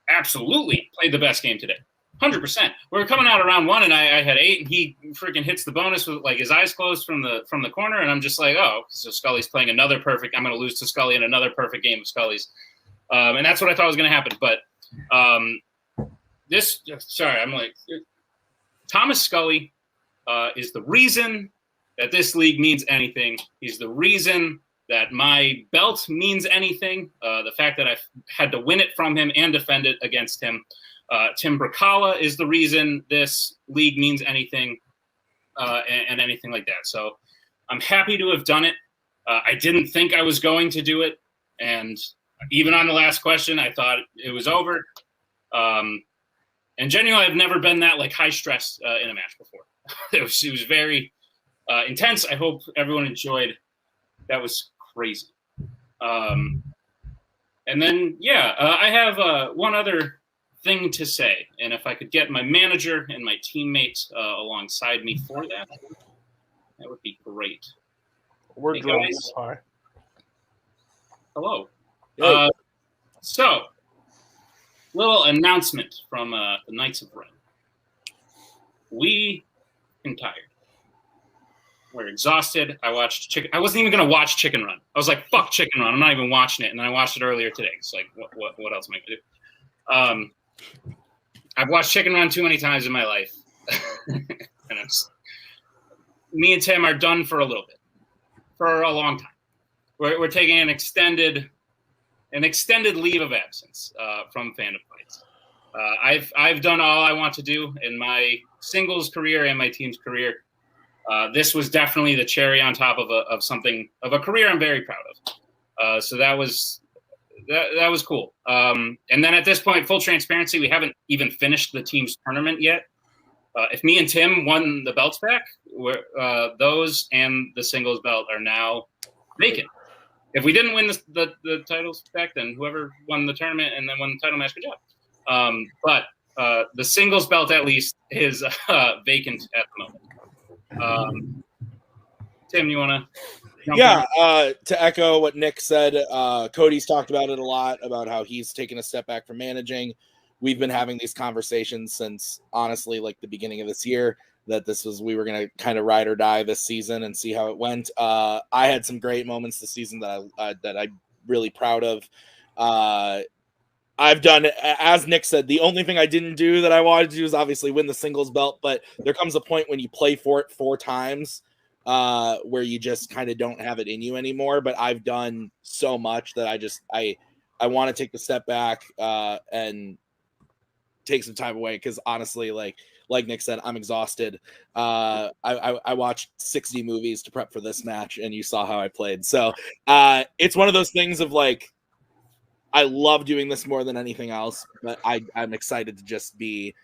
absolutely played the best game today. 100%. We were coming out of round one, and I had 8, and he freaking hits the bonus with like his eyes closed from the corner, and I'm just like, oh, so Scully's playing another perfect. I'm going to lose to Scully in another perfect game of Scully's, and that's what I thought was going to happen. But Thomas Scully is the reason that this league means anything. He's the reason that my belt means anything. The fact that I've had to win it from him and defend it against him. Tim Brzakala is the reason this league means anything and anything like that. So I'm happy to have done it. I didn't think I was going to do it. And even on the last question, I thought it was over. And genuinely, I've never been that like high stress in a match before. It was very intense. I hope everyone enjoyed. That was crazy. And then, I have one other thing to say. And if I could get my manager and my teammates alongside me for that, that would be great. We're guys. Hi. Hello. Hey. So, little announcement from the Knights of Ren. We are tired. We're exhausted. I watched Chicken. I wasn't even gonna watch Chicken Run. I was like, "Fuck Chicken Run." I'm not even watching it. And then I watched it earlier today. It's like, what else am I gonna do? I've watched Chicken Run too many times in my life, and me and Tim are done for a little bit, for a long time. We're taking an extended leave of absence from Fandom Fights. I've done all I want to do in my singles career and my team's career. This was definitely the cherry on top of a career I'm very proud of. So that was cool. And then at this point, full transparency, we haven't even finished the team's tournament yet. If me and Tim won the belts back, those and the singles belt are now vacant. If we didn't win the titles back, then whoever won the tournament and then won the title match, good job. But the singles belt at least is vacant at the moment. Tim, you want to? To echo what Nick said, Cody's talked about it a lot, about how he's taken a step back from managing. We've been having these conversations since, honestly, like the beginning of this year, that we were going to kind of ride or die this season and see how it went. I had some great moments this season that I'm really proud of. I've done, as Nick said, the only thing I didn't do that I wanted to do is obviously win the singles belt, but there comes a point when you play for it 4 times where you just kind of don't have it in you anymore. But I've done so much that I want to take the step back and take some time away, because honestly, like Nick said, I'm exhausted. I watched 60 movies to prep for this match, and you saw how I played. So it's one of those things of like, I love doing this more than anything else, but I'm excited to just be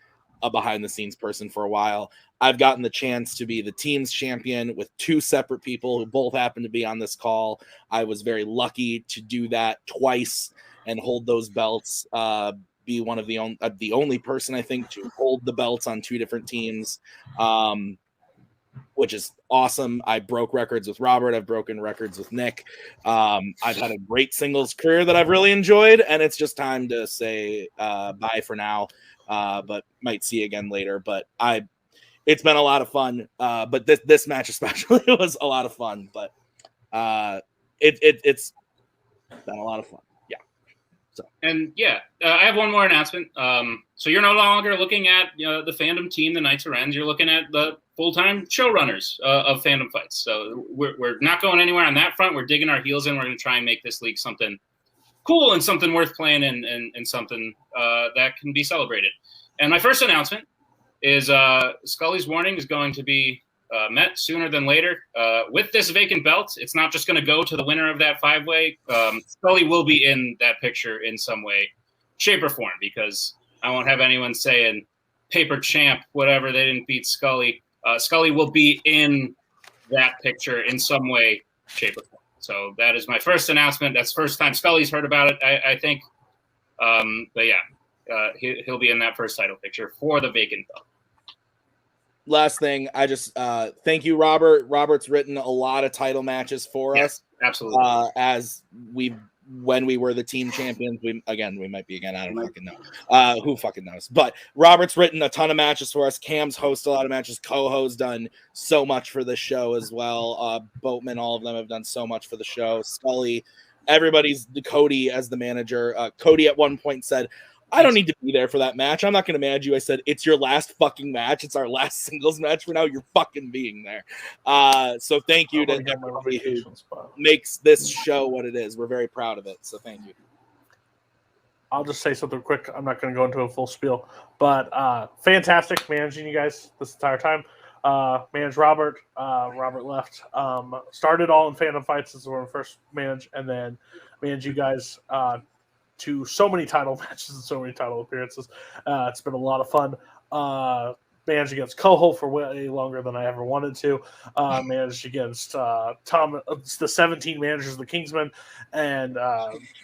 a behind-the-scenes person for a while. I've gotten the chance to be the team's champion with 2 separate people who both happen to be on this call. I was very lucky to do that twice and hold those belts, be one of the only person, I think, to hold the belts on 2 different teams. which is awesome. I broke records with Robert. I've broken records with Nick. I've had a great singles career that I've really enjoyed, and it's just time to say bye for now. But might see you again later. But it's been a lot of fun. But this match especially was a lot of fun. But it's been a lot of fun. Yeah. So I have one more announcement. So you're no longer looking at the Fandom team, the Knights of Rens. You're looking at the full-time showrunners of Fandom Fights. So we're not going anywhere on that front. We're digging our heels in. We're going to try and make this league something cool and something worth playing and something that can be celebrated. And my first announcement is Scully's warning is going to be met sooner than later. With this vacant belt, it's not just going to go to the winner of that 5-way. Scully will be in that picture in some way, shape, or form, because I won't have anyone saying paper champ, whatever, they didn't beat Scully. Scully will be in that picture in some way, shape, or form. So that is my first announcement. That's the first time Scully's heard about it, I think. But yeah, he'll be in that first title picture for the vacant belt. Last thing, I just thank you, Robert. Robert's written a lot of title matches for us. Absolutely. When we were the team champions, we might be again. I don't fucking know. Who fucking knows? But Robert's written a ton of matches for us. Cam's hosted a lot of matches. Coho's done so much for the show as well. Boatman, all of them have done so much for the show. Scully, everybody's Cody as the manager. Cody at one point said, I don't need to be there for that match. I'm not going to manage you. I said, it's your last fucking match. It's our last singles match for now. You're fucking being there. So thank you to everybody who makes this show what it is. We're very proud of it. So thank you. I'll just say something quick. I'm not going to go into a full spiel, but fantastic managing you guys this entire time. Managed Robert. Robert left. Started all in Fandom Fights as when we first managed, and then managed you guys to so many title matches and so many title appearances. It's been a lot of fun. Managed against Coho for way longer than I ever wanted to. Managed against Tom, the 17 managers of the Kingsmen, and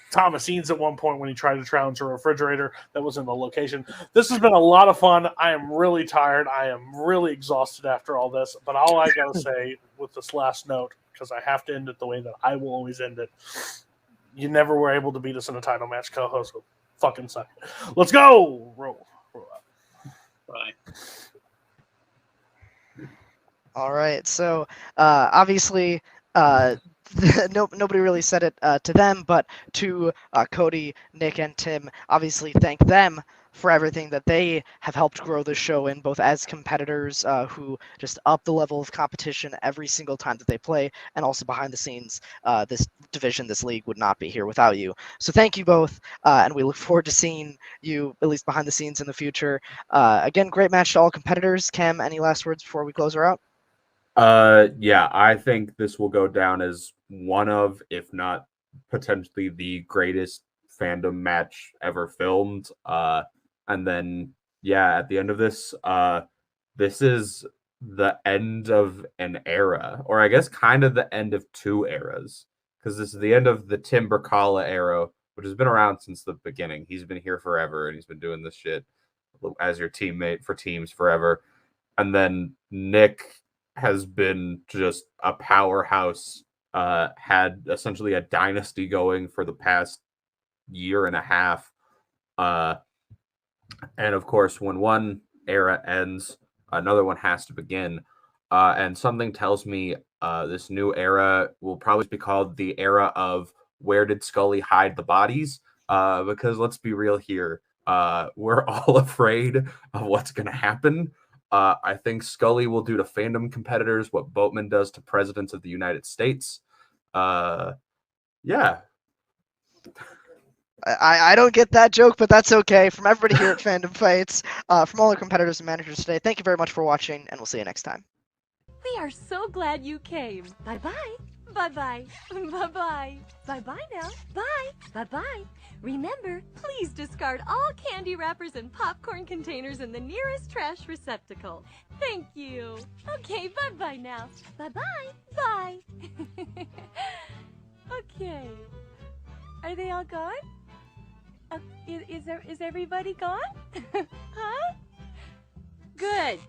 Thomas Eanes at one point when he tried to challenge a refrigerator that was in the location. This has been a lot of fun. I am really tired. I am really exhausted after all this. But all I got to say with this last note, because I have to end it the way that I will always end it, you never were able to beat us in a title match, co-host. So fucking suck. Let's go. Roll up. Bye. All right. So obviously, nobody really said it to them, but to Cody, Nick, and Tim, obviously thank them for everything that they have helped grow the show in, both as competitors who just up the level of competition every single time that they play, and also behind the scenes. This division, this league would not be here without you. So thank you both, and we look forward to seeing you at least behind the scenes in the future. Again, great match to all competitors. Cam, any last words before we close her out? Yeah, I think this will go down as one of, if not potentially the greatest Fandom match ever filmed. And then, yeah, at the end of this, this is the end of an era, or I guess kind of the end of two eras, because this is the end of the Tim Brzakala era, which has been around since the beginning. He's been here forever, and he's been doing this shit as your teammate for teams forever. And then Nick has been just a powerhouse, had essentially a dynasty going for the past year and a half. And of course, when one era ends, another one has to begin. And something tells me this new era will probably be called the era of where did Scully hide the bodies? Because let's be real here. We're all afraid of what's going to happen. I think Scully will do to Fandom competitors what Boatman does to presidents of the United States. Yeah. I don't get that joke, but that's okay. From everybody here at Fandom Fights, from all our competitors and managers today, thank you very much for watching, and we'll see you next time. We are so glad you came. Bye-bye. Bye-bye. Bye-bye. Bye-bye now. Bye. Bye-bye. Remember, please discard all candy wrappers and popcorn containers in the nearest trash receptacle. Thank you. Okay, bye-bye now. Bye-bye. Bye. Okay. Are they all gone? Is everybody gone? Huh? Good.